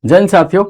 जय हिंद साथियों,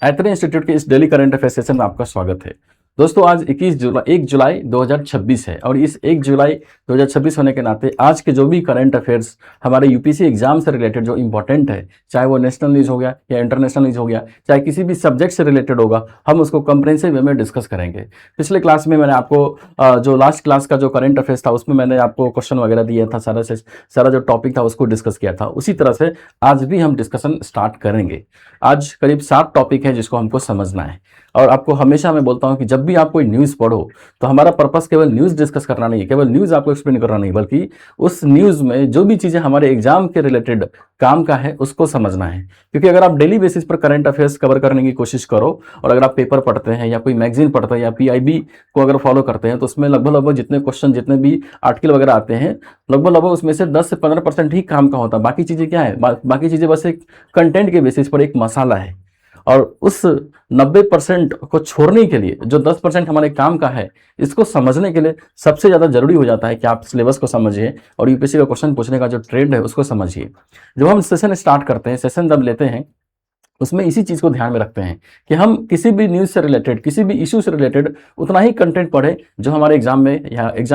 ऐतरे इंस्टीट्यूट के इस डेली करंट अफेयर सेशन में आपका स्वागत है। दोस्तों, आज 1 जुलाई 2026 है और इस 1 जुलाई 2026 होने के नाते आज के जो भी करंट अफेयर्स हमारे यूपीएससी एग्जाम से रिलेटेड जो इंपॉर्टेंट है, चाहे वो नेशनल न्यूज़ हो गया या इंटरनेशनल न्यूज़ हो गया, चाहे किसी भी सब्जेक्ट से रिलेटेड होगा, हम उसको कंप्रेहेंसिव वे में डिस्कस करेंगे। पिछले क्लास में मैंने आपको जो लास्ट क्लास का जो करंट अफेयर्स था उसमें मैंने आपको क्वेश्चन वगैरह दिया था, सारा जो टॉपिक था उसको डिस्कस किया था। उसी तरह से आज भी हम डिस्कशन स्टार्ट करेंगे। आज करीब 7 टॉपिक है जिसको हमको समझना है और आपको हमेशा मैं बोलता हूं कि जब भी आप कोई न्यूज़ पढ़ो तो हमारा पर्पस केवल न्यूज़ डिस्कस करना नहीं है, केवल न्यूज़ आपको एक्सप्लेन करना नहीं, बल्कि उस न्यूज़ में जो भी चीज़ें हमारे एग्जाम के रिलेटेड काम का है उसको समझना है। क्योंकि अगर आप डेली बेसिस पर करंट अफेयर्स कवर करने की कोशिश करो और अगर आप पेपर पढ़ते हैं या कोई मैगजीन पढ़ते हैं या पीआईबी को अगर फॉलो करते हैं तो उसमें लगभग जितने क्वेश्चन, जितने भी आर्टिकल वगैरह आते हैं, लगभग उसमें से 10 से 15% ही काम का होता है। बाकी चीज़ें क्या है, बाकी चीज़ें बस एक कंटेंट के बेसिस पर एक मसाला है। और उस 90% को छोड़ने के लिए जो 10% हमारे काम का है, इसको समझने के लिए सबसे ज़्यादा जरूरी हो जाता है कि आप सिलेबस को समझिए और यूपीएससी का क्वेश्चन पूछने का जो ट्रेंड है उसको समझिए। जब हम सेशन स्टार्ट करते हैं, सेशन जब लेते हैं, उसमें इसी चीज़ को ध्यान में रखते हैं कि हम किसी भी न्यूज़ से रिलेटेड, किसी भी इशू से रिलेटेड उतना ही कंटेंट पढ़ें जो हमारे एग्जाम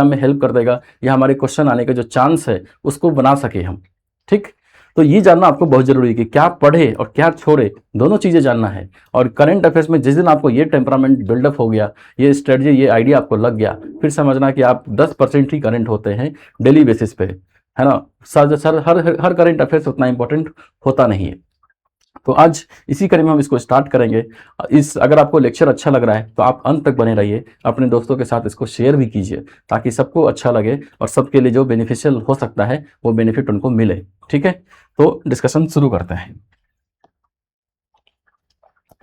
में हेल्प कर देगा या हमारे क्वेश्चन आने का जो चांस है उसको बना सके हम। ठीक, तो ये जानना आपको बहुत जरूरी है कि क्या पढ़े और क्या छोड़े, दोनों चीज़ें जानना है। और करंट अफेयर्स में जिस दिन आपको ये टेम्परामेंट बिल्डअप हो गया, ये स्ट्रेटजी, ये आइडिया आपको लग गया, फिर समझना कि आप 10% ही करंट होते हैं डेली बेसिस पे, है ना। सर हर करंट अफेयर्स उतना इंपॉर्टेंट होता नहीं है। तो आज इसी कड़ी में हम इसको स्टार्ट करेंगे। अगर आपको लेक्चर अच्छा लग रहा है तो आप अंत तक बने रहिए, अपने दोस्तों के साथ इसको शेयर भी कीजिए ताकि सबको अच्छा लगे और सबके लिए जो बेनिफिशियल हो सकता है वो बेनिफिट उनको मिले। ठीक है, तो डिस्कशन शुरू करते हैं।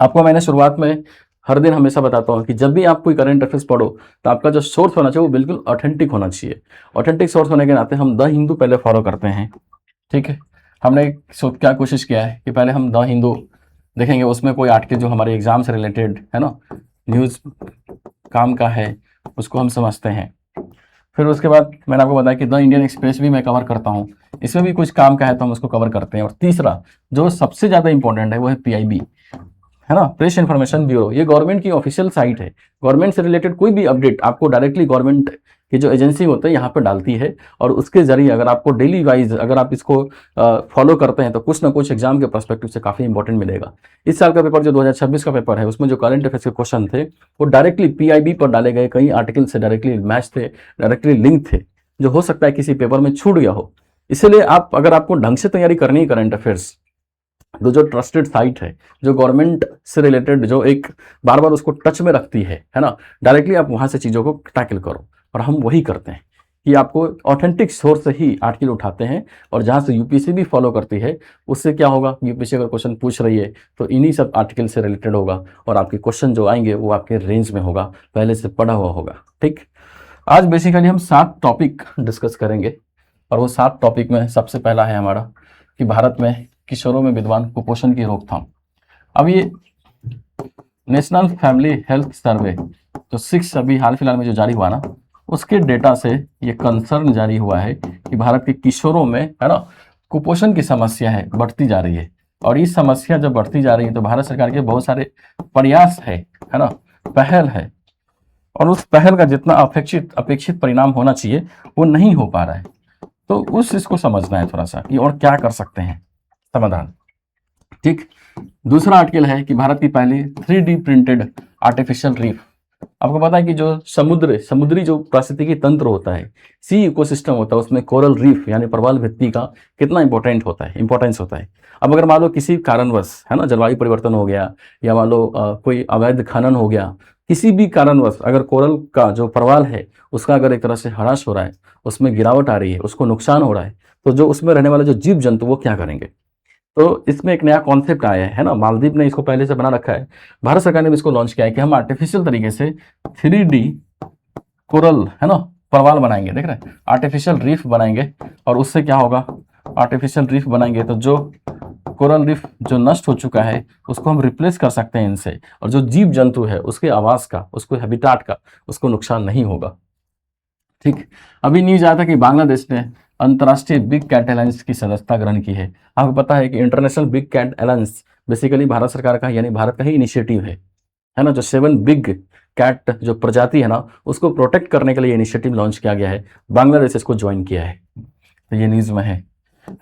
आपको मैंने शुरुआत में हर दिन हमेशा बताता हूँ कि जब भी आप कोई करंट अफेयर्स पढ़ो तो आपका जो सोर्स होना चाहिए वो बिल्कुल ऑथेंटिक होना चाहिए। ऑथेंटिक सोर्स होने के नाते हम द हिंदू पहले फॉलो करते हैं। ठीक है, हमने क्या कोशिश किया है कि पहले हम द हिंदू देखेंगे, उसमें कोई आर्टिकल जो हमारे एग्जाम से रिलेटेड है ना, न्यूज़ काम का है, उसको हम समझते हैं। फिर उसके बाद मैंने आपको बताया कि द इंडियन एक्सप्रेस भी मैं कवर करता हूँ, इसमें भी कुछ काम का है तो हम उसको कवर करते हैं। और तीसरा जो सबसे ज़्यादा इंपॉर्टेंट है वो है पीआईबी, है ना, प्रेस इन्फॉर्मेशन ब्यूरो। ये गवर्नमेंट की ऑफिशियल साइट है। गवर्नमेंट से रिलेटेड कोई भी अपडेट आपको डायरेक्टली गवर्नमेंट की जो एजेंसी होते हैं यहाँ पर डालती है और उसके जरिए अगर आपको डेली वाइज अगर आप इसको फॉलो करते हैं तो कुछ ना कुछ एग्जाम के पर्सपेक्टिव से काफ़ी इंपॉर्टेंट मिलेगा। इस साल का पेपर जो 2026 का पेपर है उसमें जो करंट अफेयर्स के क्वेश्चन थे वो डायरेक्टली पीआईबी पर डाले गए कई आर्टिकल से डायरेक्टली मैच थे, डायरेक्टली लिंक थे, जो हो सकता है किसी पेपर में छूट गया हो। इसलिए अगर आपको ढंग से तैयारी करनी है करंट अफेयर्स, तो जो ट्रस्टेड साइट है, जो गवर्नमेंट से रिलेटेड, जो एक बार बार उसको टच में रखती है ना, डायरेक्टली आप वहां से चीज़ों को टैकल करो। और हम वही करते हैं कि आपको ऑथेंटिक सोर्स से ही आर्टिकल उठाते हैं और जहां से यूपीएससी भी फॉलो करती है उससे क्या होगा, यूपीएससी अगर क्वेश्चन पूछ रही है तो इन्हीं सब आर्टिकल से रिलेटेड होगा और आपके क्वेश्चन जो आएंगे वो आपके रेंज में होगा, पहले से पढ़ा हुआ होगा। ठीक, आज बेसिकली हम 7 टॉपिक डिस्कस करेंगे और वो 7 टॉपिक में सबसे पहला है हमारा कि भारत में किशोरों में विद्यमान कुपोषण की रोकथाम। अब ये नेशनल फैमिली हेल्थ सर्वे जो 6 अभी हाल फिलहाल में जो जारी हुआ ना, उसके डेटा से ये कंसर्न जारी हुआ है कि भारत के किशोरों में, है ना, कुपोषण की समस्या है, बढ़ती जा रही है। और ये समस्या जब बढ़ती जा रही है तो भारत सरकार के बहुत सारे प्रयास है ना, पहल है, और उस पहल का जितना अपेक्षित परिणाम होना चाहिए वो नहीं हो पा रहा है। तो इसको समझना है थोड़ा सा कि और क्या कर सकते हैं समाधान। ठीक, दूसरा आर्टिकल है कि भारत की पहली 3D प्रिंटेड आर्टिफिशियल रीफ। आपको पता है कि जो समुद्री जो पारिस्थितिकी तंत्र होता है, सी इकोसिस्टम होता है, उसमें कोरल रीफ यानी प्रवाल भित्ति का कितना इंपॉर्टेंस होता है। अब अगर मान लो किसी कारणवश, है ना, जलवायु परिवर्तन हो गया या मान लो कोई अवैध खनन हो गया, किसी भी कारणवश अगर कोरल का जो प्रवाल है उसका अगर एक तरह से ह्रास हो रहा है, उसमें गिरावट आ रही है, उसको नुकसान हो रहा है, तो जो उसमें रहने वाले जो जीव जंतु वो क्या करेंगे। तो इसमें एक नया कॉन्सेप्ट आया है ना, मालदीव ने इसको पहले से बना रखा है, भारत सरकार ने भी इसको लॉन्च किया है कि हम आर्टिफिशियल तरीके से 3D कोरल, है ना, प्रवाल बनाएंगे। देख रहे हैं, आर्टिफिशियल रीफ बनाएंगे और उससे क्या होगा, आर्टिफिशियल रीफ बनाएंगे तो जो कोरल रीफ जो नष्ट हो चुका है उसको हम रिप्लेस कर सकते हैं इनसे, और जो जीव जंतु है उसके आवास का, उसको हैबिटाट का, उसको नुकसान नहीं होगा। ठीक, अभी न्यूज आया था कि बांग्लादेश ने अंतर्राष्ट्रीय बिग कैट अलायंस की सदस्यता ग्रहण की है। आपको पता है कि international big cat alliance basically भारत सरकार का यानी भारत का ही इनिशिएटिव है ना। जो 7 बिग कैट जो प्रजाति है ना उसको प्रोटेक्ट करने के लिए इनिशिएटिव लॉन्च किया गया है, बांग्लादेश इसको ज्वाइन किया है, तो ये न्यूज़ में है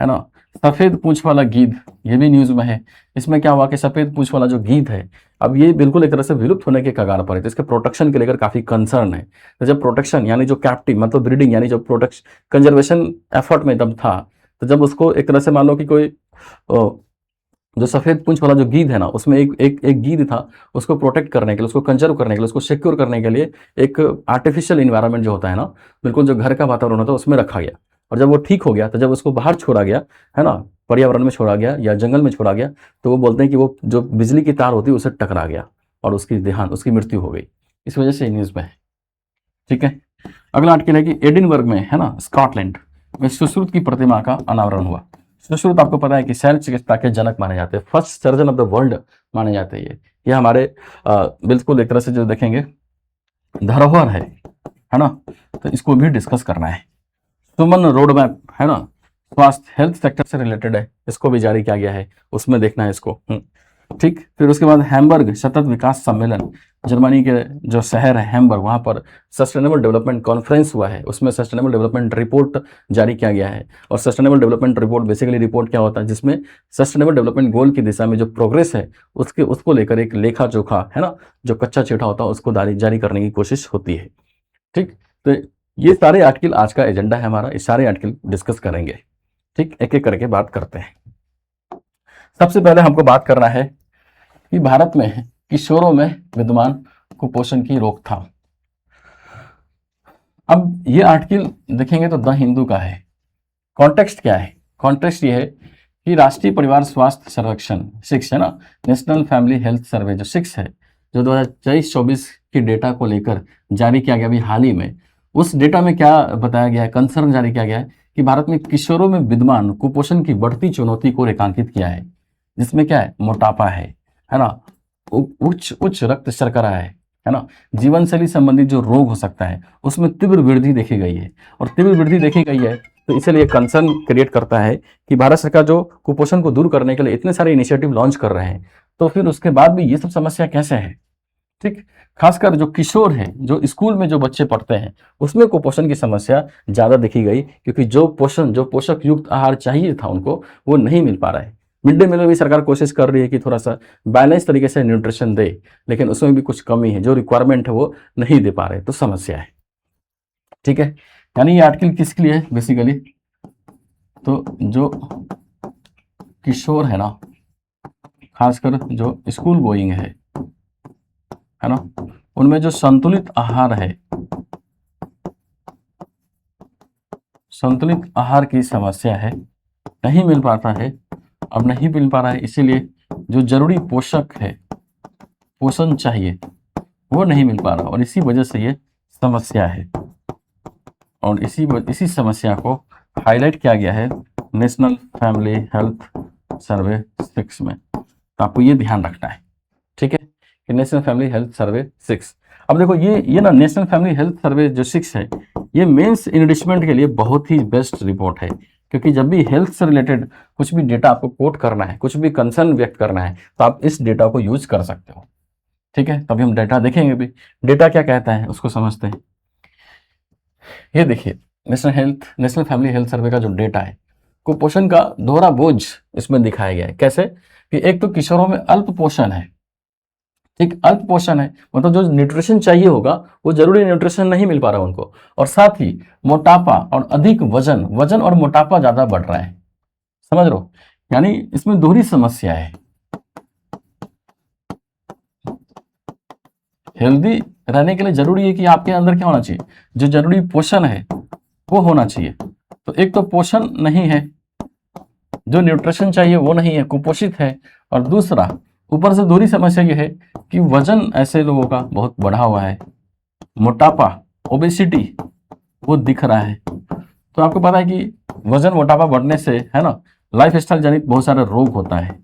ना। सफ़ेद पूंछ वाला गीध, ये भी न्यूज़ में है। इसमें क्या हुआ कि सफ़ेद पूंछ वाला जो गीध है अब ये बिल्कुल एक तरह से विलुप्त होने के कगार पर है, तो इसके प्रोटेक्शन के लेकर काफ़ी कंसर्न है। तो जब प्रोटेक्शन यानी जो कैप्टिव मतलब ब्रीडिंग यानी जो प्रोटेक्शन कंजर्वेशन एफर्ट में जब था, तो जब उसको एक तरह से मान लो कि कोई जो सफ़ेद पूंछ वाला जो गीध है ना उसमें एक गीध था, उसको प्रोटेक्ट करने के लिए, उसको कंजर्व करने के लिए, उसको सिक्योर करने के लिए एक आर्टिफिशियल इन्वायरमेंट जो होता है ना, बिल्कुल जो घर का वातावरण होता है उसमें रखा गया। और जब वो ठीक हो गया तो जब उसको बाहर छोड़ा गया है ना, पर्यावरण में छोड़ा गया या जंगल में छोड़ा गया, तो वो बोलते हैं कि वो जो बिजली की तार होती है उसे टकरा गया और उसकी मृत्यु हो गई। इस वजह से न्यूज़ में है। ठीक है, अगला आर्टिकल है कि एडिनबर्ग में है ना स्कॉटलैंड में सुश्रुत की प्रतिमा का अनावरण हुआ। सुश्रुत आपको पता है कि शैल चिकित्सा के जनक माने जाते हैं, first surgeon of the world माने जाते हैं। ये हमारे बिल्कुल एक तरह से जो देखेंगे धरोहर है ना, तो इसको भी डिस्कस करना है। सुमन रोड मैप है ना, स्वास्थ्य हेल्थ सेक्टर से रिलेटेड है, इसको भी जारी किया गया है, उसमें देखना है इसको। ठीक, फिर उसके बाद हैम्बर्ग सतत विकास सम्मेलन, जर्मनी के जो शहर है हैम्बर्ग, वहाँ पर सस्टेनेबल डेवलपमेंट कॉन्फ्रेंस हुआ है, उसमें सस्टेनेबल डेवलपमेंट रिपोर्ट जारी किया गया है। और sustainable development report basically report क्या होता है, जिसमें सस्टेनेबल डेवलपमेंट गोल की दिशा में जो प्रोग्रेस है उसको लेकर एक लेखा जोखा है ना, जो कच्चा चिट्ठा होता है उसको जारी करने की कोशिश होती है। ठीक, तो ये सारे आर्टिकल आज का एजेंडा है हमारा, ये सारे आर्टिकल डिस्कस करेंगे। ठीक, एक एक करके बात करते हैं। सबसे पहले हमको बात करना है कि भारत में किशोरों में विद्यमान कुपोषण की रोकथाम। अब ये आर्टिकल देखेंगे तो द हिंदू का है। कॉन्टेक्स्ट क्या है? कॉन्टेक्स्ट ये है कि राष्ट्रीय परिवार स्वास्थ्य सर्वेक्षण 6 है ना, नेशनल फैमिली हेल्थ सर्वे जो 6 है, जो 2023-24 की डेटा को लेकर जारी किया गया अभी हाल ही में, उस डेटा में क्या बताया गया है, कंसर्न जारी किया गया है कि भारत में किशोरों में विद्यमान कुपोषण की बढ़ती चुनौती को रेखांकित किया है, जिसमें क्या है, मोटापा है ना, उच्च रक्त शर्करा है ना, जीवन शैली संबंधित जो रोग हो सकता है उसमें तीव्र वृद्धि देखी गई है। और तीव्र वृद्धि देखी गई है तो इसलिए कंसर्न क्रिएट करता है कि भारत सरकार जो कुपोषण को दूर करने के लिए इतने सारे इनिशिएटिव लॉन्च कर रहे हैं, तो फिर उसके बाद भी ये सब समस्या कैसे है। ठीक, खासकर जो किशोर है, जो स्कूल में जो बच्चे पढ़ते हैं उसमें कुपोषण की समस्या ज़्यादा देखी गई, क्योंकि जो पोषक युक्त आहार चाहिए था उनको वो नहीं मिल पा रहा है। मिड डे मील में भी सरकार कोशिश कर रही है कि थोड़ा सा बैलेंस तरीके से न्यूट्रिशन दे, लेकिन उसमें भी कुछ कमी है, जो रिक्वायरमेंट है वो नहीं दे पा रहे, तो समस्या है। ठीक है, यानी ये आर्टिकल किसके लिए है बेसिकली, तो जो किशोर है ना, खासकर जो स्कूल गोइंग है ना, उनमें जो संतुलित आहार है, संतुलित आहार की समस्या है, नहीं मिल पाता है, अब नहीं मिल पा रहा है, इसीलिए जो जरूरी पोषक है, पोषण चाहिए, वो नहीं मिल पा रहा, और इसी वजह से ये समस्या है। और इसी समस्या को हाईलाइट किया गया है नेशनल फैमिली हेल्थ सर्वे 6 में, तो आपको ये ध्यान रखना है। ठीक है, कि नेशनल फैमिली हेल्थ सर्वे 6। अब देखो ये ना नेशनल फैमिली हेल्थ सर्वे जो 6 है, ये मेंस इनरिचमेंट के लिए बहुत ही बेस्ट रिपोर्ट है, क्योंकि जब भी हेल्थ से रिलेटेड कुछ भी डेटा आपको कोट करना है, कुछ भी कंसर्न व्यक्त करना है, तो आप इस डेटा को यूज कर सकते हो। ठीक है, तभी हम डेटा देखेंगे भी, डेटा क्या कहता है उसको समझते हैं। ये देखिए नेशनल फैमिली हेल्थ सर्वे का जो डेटा है, कुपोषण का दोहरा बोझ इसमें दिखाया गया है। कैसे कि एक तो किशोरों में अल्प पोषण है, ठीक, अल्प पोषण है मतलब जो न्यूट्रिशन चाहिए होगा वो जरूरी न्यूट्रिशन नहीं मिल पा रहा उनको, और साथ ही मोटापा और अधिक वजन और मोटापा ज्यादा बढ़ रहा है, समझ रहे हो, यानी इसमें दोहरी समस्या है। हेल्दी रहने के लिए जरूरी है कि आपके अंदर क्या होना चाहिए, जो जरूरी पोषण है वो होना चाहिए। तो एक तो पोषण नहीं है, जो न्यूट्रिशन चाहिए वो नहीं है, कुपोषित है, और दूसरा ऊपर से दोहरी समस्या ये है कि वजन ऐसे लोगों का बहुत बढ़ा हुआ है, मोटापा ओबेसिटी वो दिख रहा है। तो आपको पता है कि वजन मोटापा बढ़ने से है ना लाइफ स्टाइल जनित बहुत सारा रोग होता है।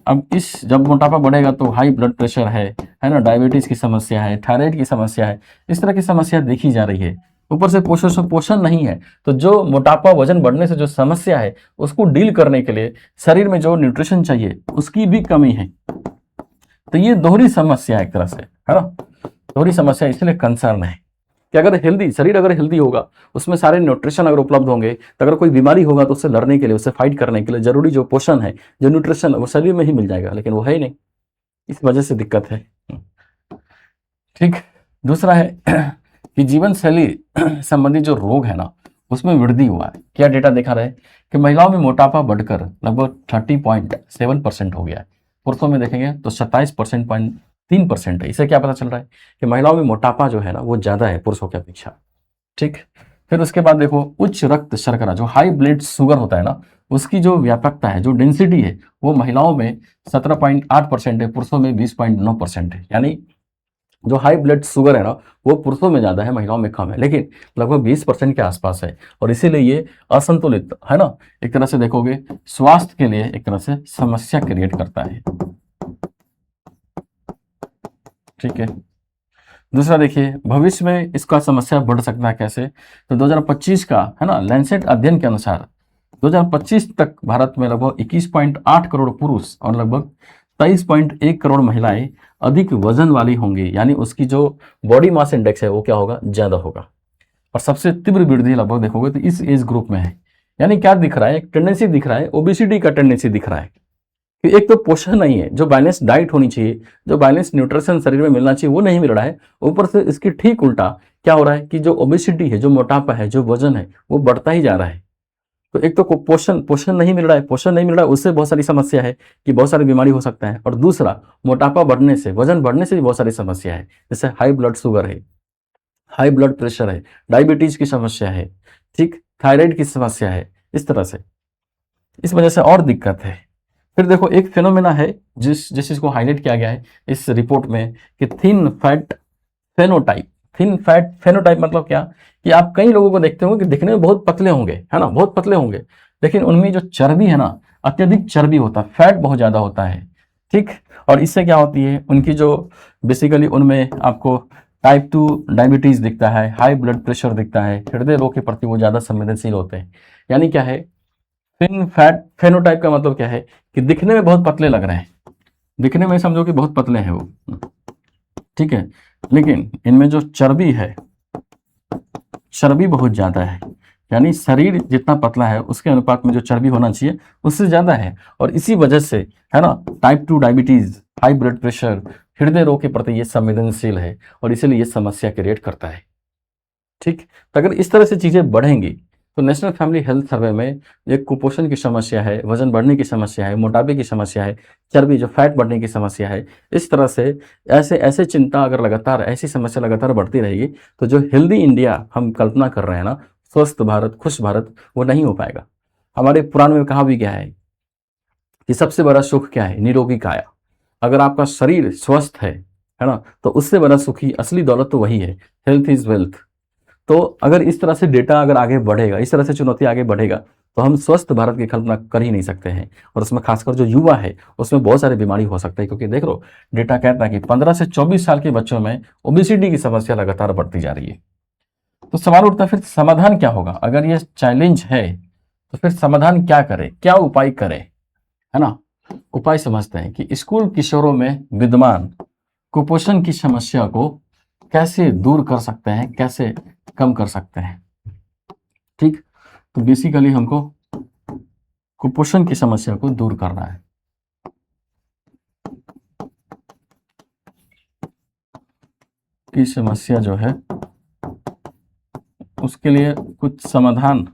अब जब मोटापा बढ़ेगा तो हाई ब्लड प्रेशर है ना, डायबिटीज की समस्या है, थायराइड की समस्या है, इस तरह की समस्या देखी जा रही है। ऊपर से पोषण पोषण नहीं है, तो जो मोटापा वजन बढ़ने से जो समस्या है उसको डील करने के लिए शरीर में जो न्यूट्रिशन चाहिए उसकी भी कमी है। तो ये दोहरी समस्या है एक तरह से, है ना, दोहरी समस्या, इसलिए कंसर्न है कि अगर हेल्दी शरीर अगर हेल्दी होगा, उसमें सारे न्यूट्रिशन अगर उपलब्ध होंगे, तो अगर कोई बीमारी होगा तो उससे लड़ने के लिए, उससे फाइट करने के लिए जरूरी जो पोषण है, जो न्यूट्रिशन वो शरीर में ही मिल जाएगा, लेकिन वो है ही नहीं, इस वजह से दिक्कत है। ठीक। दूसरा है कि जीवन शैली संबंधी जो रोग है ना उसमें वृद्धि हुआ है। क्या डेटा देखा रहा है कि महिलाओं में मोटापा बढ़कर लगभग 30.7% हो गया है। पुरुषों में देखेंगे तो 27.3% है। इसे क्या पता चल रहा है कि महिलाओं में मोटापा जो है ना वो ज्यादा है पुरुषों की अपेक्षा। ठीक। फिर उसके बाद देखो उच्च रक्त शर्करा जो हाई ब्लड शुगर होता है ना, उसकी जो व्यापकता है, जो डेंसिटी है, वो महिलाओं में 17.8% है, पुरुषों में 20.9% है। यानी जो हाई ब्लड शुगर है ना वो पुरुषों में ज्यादा है, महिलाओं में कम है, लेकिन लगभग 20% के आसपास है। और इसीलिए ये असंतुलित है ना, एक तरह से देखोगे स्वास्थ्य के लिए एक तरह से समस्या क्रिएट करता है। ठीक है। दूसरा देखिए भविष्य में इसका समस्या बढ़ सकता है कैसे, तो 2025 का है ना लैंसेट अध्ययन के अनुसार 2025 तक भारत में लगभग 21.8 करोड़ पुरुष और लगभग 23.1 करोड़ महिलाएं अधिक वजन वाली होंगी, यानी उसकी जो बॉडी मास इंडेक्स है वो क्या होगा, ज्यादा होगा। और सबसे तीव्र वृद्धि लगभग देखोगे तो इस एज ग्रुप में है। यानी क्या दिख रहा है, एक टेंडेंसी दिख रहा है, ओबेसिटी का टेंडेंसी दिख रहा है कि एक तो पोषण नहीं है, जो बैलेंस डाइट होनी चाहिए, जो बैलेंस न्यूट्रिशन शरीर में मिलना चाहिए वो नहीं मिल रहा है। ऊपर से इसकी ठीक उल्टा क्या हो रहा है कि जो ओबेसिटी है, जो मोटापा है, जो वजन है वो बढ़ता ही जा रहा है। तो एक तो पोषण पोषण नहीं मिल रहा है, पोषण नहीं मिल रहा है, उससे बहुत सारी समस्या है कि बहुत सारी बीमारी हो सकता है। और दूसरा मोटापा बढ़ने से, वजन बढ़ने से भी बहुत सारी समस्या है, जैसे हाई ब्लड शुगर है, हाई ब्लड प्रेशर है, डायबिटीज की समस्या है, ठीक, थायराइड की समस्या है, इस तरह से, इस वजह से और दिक्कत है। फिर देखो एक फिनोमेना है जिस चीज को हाईलाइट किया गया है इस रिपोर्ट में कि thin fat phenotype. Thin fat phenotype मतलब क्या कि आप कई लोगों को देखते होंगे कि दिखने में बहुत पतले होंगे, है ना, बहुत पतले होंगे, लेकिन उनमें जो चर्बी है ना अत्यधिक चर्बी होता है, फैट बहुत ज्यादा होता है। ठीक। और इससे क्या होती है, उनकी जो बेसिकली उनमें आपको टाइप 2 डायबिटीज दिखता है, हाई ब्लड प्रेशर दिखता है, हृदय रोग के प्रति वो ज्यादा संवेदनशील होते हैं। यानी क्या है, थिन फैट फेनोटाइप का मतलब क्या है कि दिखने में बहुत पतले लग रहे हैं, दिखने में समझो कि बहुत पतले हैं वो, ठीक है, लेकिन इनमें जो चर्बी है, चर्बी बहुत ज्यादा है। यानी शरीर जितना पतला है उसके अनुपात में जो चर्बी होना चाहिए उससे ज्यादा है। और इसी वजह से है ना type 2 diabetes, high blood pressure, हृदय रोग के प्रति ये संवेदनशील है और इसीलिए ये समस्या क्रिएट करता है। ठीक। तो अगर इस तरह से चीजें बढ़ेंगी तो नेशनल फैमिली हेल्थ सर्वे में एक कुपोषण की समस्या है, वजन बढ़ने की समस्या है, मोटापे की समस्या है, चर्बी जो फैट बढ़ने की समस्या है, इस तरह से ऐसे ऐसे चिंता अगर लगातार, ऐसी समस्या लगातार बढ़ती रहेगी तो जो हेल्दी इंडिया हम कल्पना कर रहे हैं ना, स्वस्थ भारत, खुश भारत, वो नहीं हो पाएगा। हमारे पुराण में कहा भी गया है कि सबसे बड़ा सुख क्या है, निरोगी काया। अगर आपका शरीर स्वस्थ है ना, तो उससे बड़ा सुखी असली दौलत तो वही है, हेल्थ इज वेल्थ। तो अगर इस तरह से डेटा अगर आगे बढ़ेगा, इस तरह से चुनौती आगे बढ़ेगा, तो हम स्वस्थ भारत की कल्पना कर ही नहीं सकते हैं। और उसमें खासकर जो युवा है उसमें बहुत सारी बीमारी हो सकती है, क्योंकि देख लो डेटा कहता है कि 15 से 24 साल के बच्चों में ओबेसिटी की समस्या लगातार बढ़ती जा रही है। तो सवाल उठता है फिर समाधान क्या होगा, अगर ये चैलेंज है तो फिर समाधान क्या करें, क्या उपाय करें, है ना। उपाय समझते हैं कि स्कूल किशोरों में विद्यमान कुपोषण की समस्या को कैसे दूर कर सकते हैं, कैसे कम कर सकते हैं। ठीक। तो बेसिकली हमको कुपोषण की समस्या को दूर करना है। की समस्या जो है उसके लिए कुछ समाधान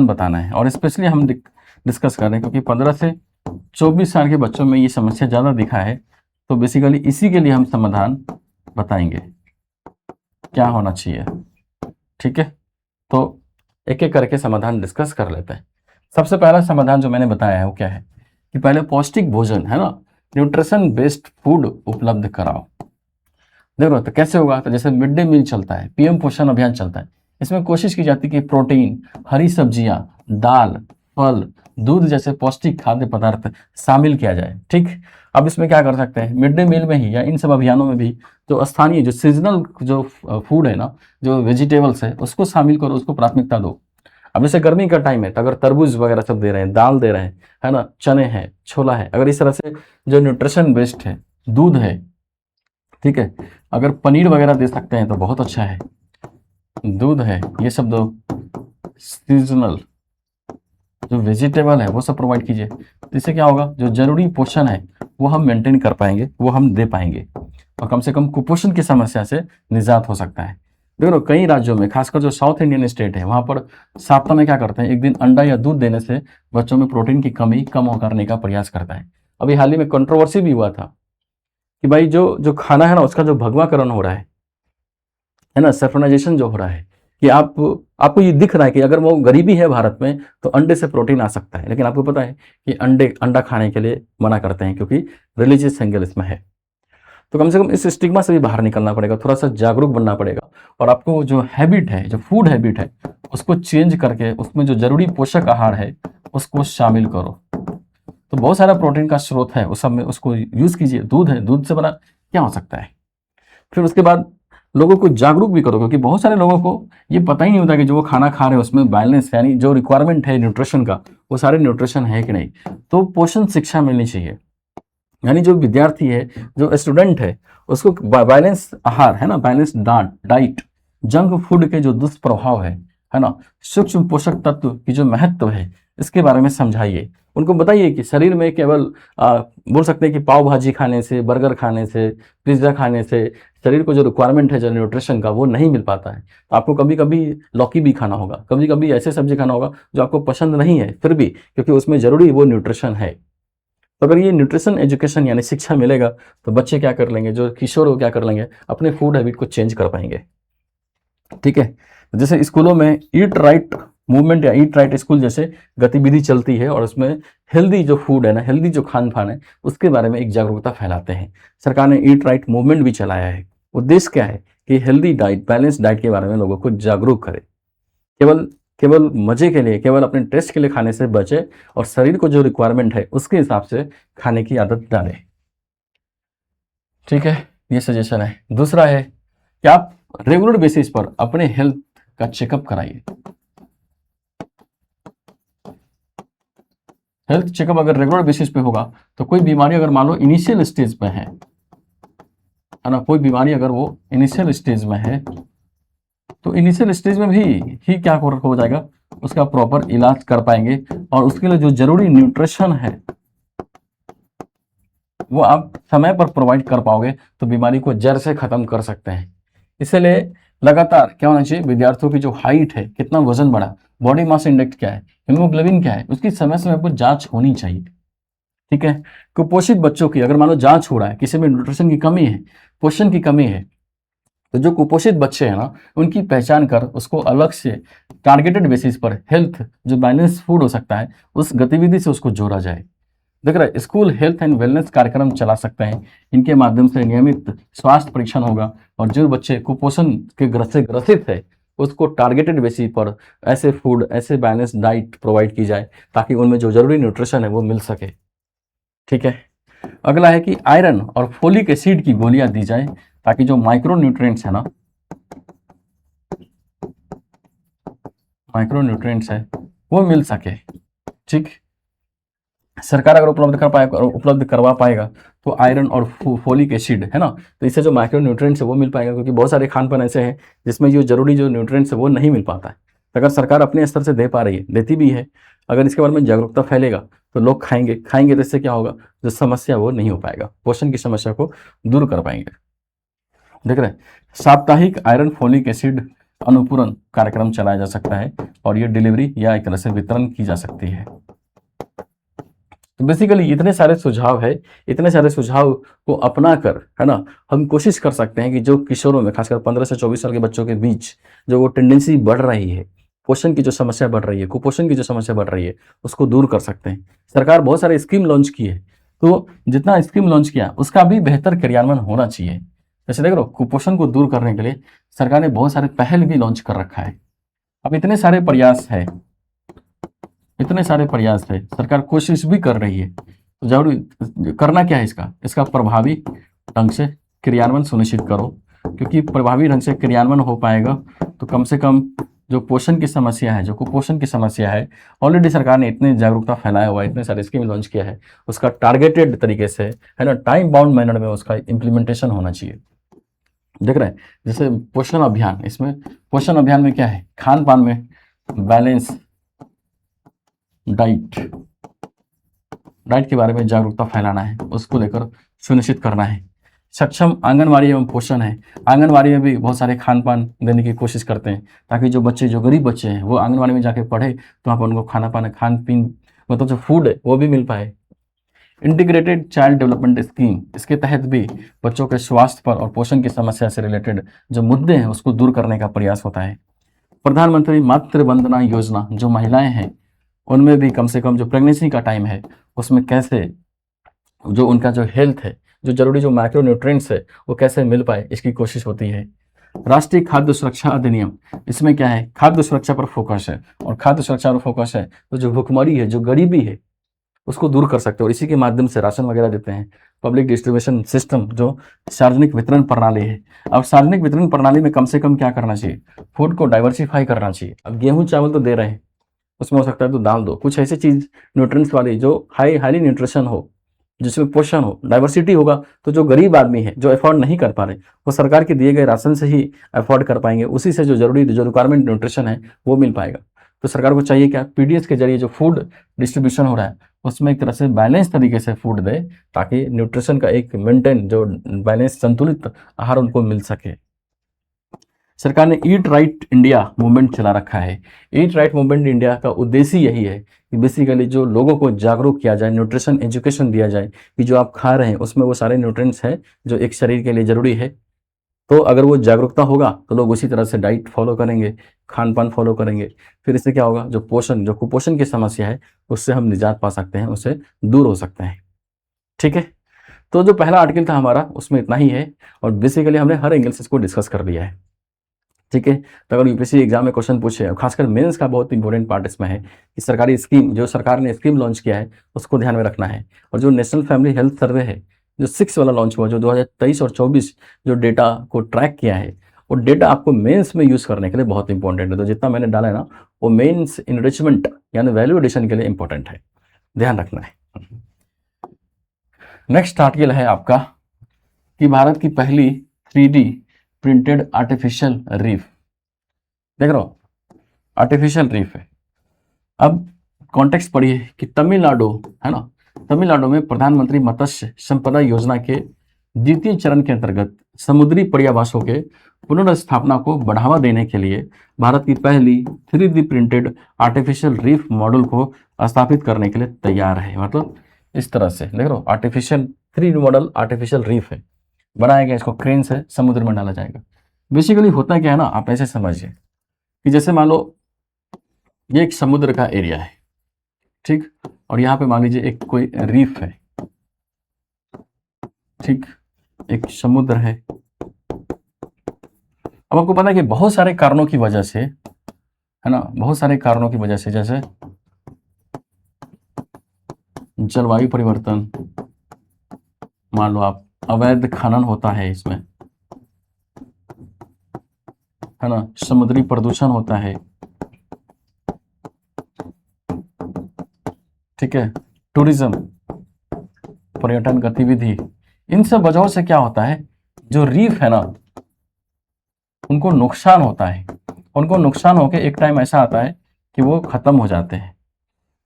बताना है। और स्पेशली हम डिस्कस कर रहे हैं क्योंकि 15 से 24 साल के बच्चों में ये समस्या ज़्यादा दिखा है, तो बेसिकली इसी के लिए हम समाधान बताएंगे क्या होना चाहिए। ठीक है, तो एक एक करके समाधान डिस्कस कर लेते हैं। सबसे पहला समाधान जो मैंने बताया है वो क्या है कि पहले पौष्टिक भोजन, है ना, न्यूट्रिशन बेस्ड फूड उपलब्ध कराओ। देखो तो कैसे होगा, तो जैसे मिड डे मील चलता है, पीएम पोषण अभियान चलता है, इसमें कोशिश की जाती है कि प्रोटीन, हरी सब्जियां, दाल, फल, दूध जैसे पौष्टिक खाद्य पदार्थ शामिल किया जाए। ठीक, अब इसमें क्या कर सकते हैं, मिड डे मील में ही या इन सब अभियानों में भी जो स्थानीय जो सीजनल जो फूड है ना, जो वेजिटेबल्स है उसको शामिल करो, उसको प्राथमिकता दो। अब जैसे गर्मी का टाइम है तो अगर तरबूज वगैरह सब दे रहे हैं, दाल दे रहे हैं, है ना, चने हैं, छोला है, अगर इस तरह से जो न्यूट्रिशन बेस्ड है, दूध है, ठीक है, अगर पनीर वगैरह दे सकते हैं तो बहुत अच्छा है, दूध है, ये सब दो, सीजनल जो वेजिटेबल है वो सब प्रोवाइड कीजिए। तो इससे क्या होगा, जो जरूरी पोषण है वो हम मेंटेन कर पाएंगे, वो हम दे पाएंगे, और कम से कम कुपोषण की समस्या से निजात हो सकता है। देखो कई राज्यों में, खासकर जो साउथ इंडियन स्टेट है, वहाँ पर सप्ताह में क्या करते हैं, एक दिन अंडा या दूध देने से बच्चों में प्रोटीन की कमी कम करने का प्रयास करता है। अभी हाल ही में कंट्रोवर्सी भी हुआ था कि भाई जो जो खाना है ना, उसका जो भगवाकरण हो रहा है ना, सैफरनाइजेशन जो हो रहा है, कि आपको ये दिख रहा है कि अगर वो गरीबी है भारत में तो अंडे से प्रोटीन आ सकता है, लेकिन आपको पता है कि अंडा खाने के लिए मना करते हैं क्योंकि रिलीजियस एंगल इसमें है। तो कम से कम इस स्टिग्मा से भी बाहर निकलना पड़ेगा, थोड़ा सा जागरूक बनना पड़ेगा, और आपको जो हैबिट है, जो फूड हैबिट है, उसको चेंज करके उसमें जो जरूरी पोषक आहार है उसको शामिल करो। तो बहुत सारा प्रोटीन का स्रोत है, उस सब में उसको यूज कीजिए। दूध है, दूध से बना क्या हो सकता है। फिर उसके बाद लोगों को जागरूक भी करो, क्योंकि बहुत सारे लोगों को ये पता ही नहीं होता कि जो वो खाना खा रहे हैं उसमें बैलेंस, यानी जो रिक्वायरमेंट है न्यूट्रिशन का, वो सारे न्यूट्रिशन है कि नहीं। तो पोषण शिक्षा मिलनी चाहिए, यानी जो विद्यार्थी है, जो स्टूडेंट है, उसको बैलेंस आहार है ना, बैलेंस डाइट, जंक फूड के जो दुष्प्रभाव है ना, सूक्ष्म पोषक तत्व की जो महत्व है, इसके बारे में समझाइए। उनको बताइए कि शरीर में केवल बोल सकते हैं कि पाव भाजी खाने से, बर्गर खाने से, पिज्ज़ा खाने से शरीर को जो रिक्वायरमेंट है जो न्यूट्रिशन का, वो नहीं मिल पाता है। तो आपको कभी कभी लौकी भी खाना होगा, कभी कभी ऐसे सब्जी खाना होगा जो आपको पसंद नहीं है, फिर भी क्योंकि उसमें जरूरी वो न्यूट्रिशन है। तो अगर ये न्यूट्रिशन एजुकेशन यानी शिक्षा मिलेगा तो बच्चे क्या कर लेंगे, जो किशोर हो क्या कर लेंगे, अपने फूड हैबिट को चेंज कर पाएंगे। ठीक है, जैसे स्कूलों में ईट राइट मूवमेंट या ईट राइट स्कूल जैसे गतिविधि चलती है, और उसमें हेल्दी जो फूड है ना, हेल्दी जो खान पान है, उसके बारे में एक जागरूकता फैलाते हैं। सरकार ने ईट राइट मूवमेंट भी चलाया है। उद्देश्य क्या है कि हेल्दी डाइट, बैलेंस डाइट के बारे में लोगों को जागरूक करे। केवल केवल मजे के लिए, केवल अपने टेस्ट के लिए खाने से बचे, और शरीर को जो रिक्वायरमेंट है उसके हिसाब से खाने की आदत डालें। ठीक है, ये सजेशन है। दूसरा है कि आप रेगुलर बेसिस पर अपने हेल्थ का चेकअप कराइए। हेल्थ चेकअप अगर रेगुलर बेसिस पे होगा तो कोई बीमारी अगर मान लो इनिशियल स्टेज पे है ना, कोई बीमारी अगर वो इनिशियल स्टेज में है, तो इनिशियल स्टेज में भी ही क्या हो जाएगा, उसका प्रॉपर इलाज कर पाएंगे, और उसके लिए जो जरूरी न्यूट्रिशन है वो आप समय पर प्रोवाइड कर पाओगे, तो बीमारी को जड़ से खत्म कर सकते हैं। इसलिए लगातार क्या होना चाहिए, विद्यार्थियों की जो हाइट है, कितना वजन बढ़ा, बॉडी मास इंडेक्स क्या है, हीमोग्लोबिन क्या है, उसकी समय समय पर जांच होनी चाहिए। ठीक है, कुपोषित बच्चों की अगर मान लो जांच हो रहा है, किसी में न्यूट्रिशन की कमी है, पोषण की कमी है, तो जो कुपोषित बच्चे हैं ना, उनकी पहचान कर उसको अलग से टारगेटेड बेसिस पर हेल्थ जो बैलेंस फूड हो सकता है, उस गतिविधि से उसको जोड़ा जाए। देख रहे, स्कूल हेल्थ एंड वेलनेस कार्यक्रम चला सकते हैं, इनके माध्यम से नियमित स्वास्थ्य परीक्षण होगा, और जो बच्चे कुपोषण के ग्रसित है उसको टारगेटेड बेसिस पर ऐसे फूड, ऐसे बैलेंस डाइट प्रोवाइड की जाए ताकि उनमें जो जरूरी न्यूट्रिशन है वो मिल सके। ठीक है, अगला है कि आयरन और फोलिक एसिड की गोलियां दी जाए ताकि जो माइक्रो न्यूट्रिएंट्स है ना, माइक्रो न्यूट्रिएंट्स है वो मिल सके। ठीक, सरकार अगर उपलब्ध करवा पाएगा तो आयरन और फोलिक एसिड है ना, तो इससे जो माइक्रो न्यूट्रिएंट्स है वो मिल पाएगा, क्योंकि बहुत सारे खान पान ऐसे हैं जिसमें जो जरूरी जो न्यूट्रिएंट्स है वो नहीं मिल पाता है। तो अगर सरकार अपने स्तर से दे पा रही है, देती भी है, अगर इसके बारे में जागरूकता फैलेगा तो लोग खाएंगे तो इससे क्या होगा, जो समस्या वो नहीं हो पाएगा, पोषण की समस्या को दूर कर पाएंगे। देख रहे, साप्ताहिक आयरन फोलिक एसिड अनुपूरण कार्यक्रम चलाया जा सकता है, और ये डिलीवरी या एक तरह से वितरण की जा सकती है। तो बेसिकली इतने सारे सुझाव है, इतने सारे सुझाव को अपना कर, है ना, हम कोशिश कर सकते हैं कि जो किशोरों में, खासकर 15 से 24 साल के बच्चों के बीच जो वो टेंडेंसी बढ़ रही है, पोषण की जो समस्या बढ़ रही है, कुपोषण की जो समस्या बढ़ रही है, उसको दूर कर सकते हैं। सरकार बहुत सारे स्कीम लॉन्च की है, तो जितना स्कीम लॉन्च किया उसका भी बेहतर क्रियान्वयन होना चाहिए। जैसे देख लो, कुपोषण को दूर करने के लिए सरकार ने बहुत सारे पहल भी लॉन्च कर रखा है। अब इतने सारे प्रयास है, इतने सारे प्रयास है, सरकार कोशिश भी कर रही है, तो जरूरी करना क्या है इसका प्रभावी ढंग से क्रियान्वयन सुनिश्चित करो, क्योंकि प्रभावी ढंग से क्रियान्वयन हो पाएगा तो कम से कम जो पोषण की समस्या है, जो कुपोषण की समस्या है, ऑलरेडी सरकार ने इतनी जागरूकता फैलाया हुआ है, इतने सारे स्कीम लॉन्च किया है, उसका टारगेटेड तरीके से है ना, टाइम बाउंड मैनर में उसका इम्प्लीमेंटेशन होना चाहिए। देख रहे हैं जैसे पोषण अभियान, इसमें पोषण अभियान में क्या है, खान पान में बैलेंस डाइट के बारे में जागरूकता फैलाना है, उसको लेकर सुनिश्चित करना है। सक्षम आंगनवाड़ी एवं पोषण है, आंगनवाड़ी में भी बहुत सारे खान पान देने की कोशिश करते हैं, ताकि जो बच्चे, जो गरीब बच्चे हैं, वो आंगनवाड़ी में जाके पढ़े तो वहाँ पर उनको खान पीन मतलब जो फूड है वो भी मिल पाए। इंटीग्रेटेड चाइल्ड डेवलपमेंट स्कीम, इसके तहत भी बच्चों के स्वास्थ्य पर और पोषण की समस्या से रिलेटेड जो मुद्दे हैं उसको दूर करने का प्रयास होता है। प्रधानमंत्री मातृ वंदना योजना, जो महिलाएं हैं उनमें भी कम से कम जो प्रेगनेंसी का टाइम है उसमें कैसे जो उनका जो हेल्थ है, जो जरूरी जो माइक्रो न्यूट्रिएंट्स है वो कैसे मिल पाए, इसकी कोशिश होती है। राष्ट्रीय खाद्य सुरक्षा अधिनियम, इसमें क्या है, खाद्य सुरक्षा पर फोकस है, और खाद्य सुरक्षा पर फोकस है तो जो भुखमरी है, जो गरीबी है, उसको दूर कर सकते हो, और इसी के माध्यम से राशन वगैरह देते हैं। पब्लिक डिस्ट्रीब्यूशन सिस्टम, जो सार्वजनिक वितरण प्रणाली है, अब सार्वजनिक वितरण प्रणाली में कम से कम क्या करना चाहिए, फूड को डाइवर्सिफाई करना चाहिए। अब गेहूं चावल तो दे रहे हैं, उसमें हो सकता है तो दाल दो, कुछ ऐसी चीज न्यूट्रिएंट्स वाली जो हाईली न्यूट्रिशन हो, जिसमें पोषण हो, डाइवर्सिटी होगा, तो जो गरीब आदमी है, जो अफोर्ड नहीं कर पा रहे, वो सरकार के दिए गए राशन से ही अफोर्ड कर पाएंगे, उसी से जो जरूरी जो रिक्वायरमेंट न्यूट्रिशन है वो मिल पाएगा। तो सरकार को चाहिए क्या, पीडीएस के जरिए जो फूड डिस्ट्रीब्यूशन हो रहा है उसमें एक तरह से बैलेंस तरीके से फूड दे, ताकि न्यूट्रिशन का एक मेंटेन जो बैलेंस संतुलित आहार उनको मिल सके। सरकार ने ईट राइट इंडिया मूवमेंट चला रखा है। ईट राइट मूवमेंट इंडिया का उद्देश्य यही है कि बेसिकली जो लोगों को जागरूक किया जाए, न्यूट्रिशन एजुकेशन दिया जाए कि जो आप खा रहे हैं उसमें वो सारे न्यूट्रिएंट्स हैं जो एक शरीर के लिए जरूरी है। तो अगर वो जागरूकता होगा तो लोग उसी तरह से डाइट फॉलो करेंगे, खान पान फॉलो करेंगे, फिर इससे क्या होगा, जो पोषण, जो कुपोषण की समस्या है उससे हम निजात पा सकते हैं, उससे दूर हो सकते हैं। ठीक है, तो जो पहला आर्टिकल था हमारा उसमें इतना ही है, और बेसिकली हमने हर एंगल से इसको डिस्कस कर लिया है। ठीक है, तो अगर यूपीएससी एग्जाम में क्वेश्चन पूछे, खासकर मेंस का बहुत इंपॉर्टेंट पार्ट इसमें है कि सरकारी स्कीम, जो सरकार ने स्कीम लॉन्च किया है उसको ध्यान में रखना है, और जो नेशनल फैमिली हेल्थ सर्वे है जो 6 वाला लॉन्च हुआ, जो 2023 और 24 जो डेटा को ट्रैक किया है, वो डेटा आपको मेंस में यूज करने के लिए बहुत इंपॉर्टेंट है। तो जितना मैंने डाला है ना वो मेंस इनरिचमेंट यानी वैल्यू एडिशन के लिए इंपॉर्टेंट है, ध्यान रखना है। नेक्स्ट आर्टिकल है आपका कि भारत की पहली 3D प्रिंटेड आर्टिफिशियल रीफ, देख रहे हो आर्टिफिशियल रीफ है। अब कॉन्टेक्स्ट पढ़िए कि तमिलनाडु है ना, तमिलनाडु में प्रधानमंत्री मत्स्य संपदा योजना के द्वितीय चरण के अंतर्गत समुद्री पर्यावासों के पुनर्स्थापना को बढ़ावा देने के लिए भारत की पहली 3D printed artificial reef model को स्थापित करने के लिए तैयार है। मतलब इस तरह से देख लो, artificial 3D model artificial reef है, बनाया गया, इसको क्रेन से समुद्र में डाला जाएगा। बेसिकली होता क्या है ना, आप ऐसे समझिए कि जैसे मान लो ये एक समुद्र का एरिया है, ठीक, और यहाँ पे मान लीजिए एक कोई रीफ है, ठीक, एक समुद्र है। अब आपको पता है कि बहुत सारे कारणों की वजह से है ना, बहुत सारे कारणों की वजह से, जैसे जलवायु परिवर्तन, मान लो आप अवैध खनन होता है इसमें, है ना, समुद्री प्रदूषण होता है, ठीक है, टूरिज्म, पर्यटन गतिविधि, इन सब वजहों से क्या होता है, जो रीफ है ना उनको नुकसान होता है। उनको नुकसान होकर एक टाइम ऐसा आता है कि वो खत्म हो जाते हैं,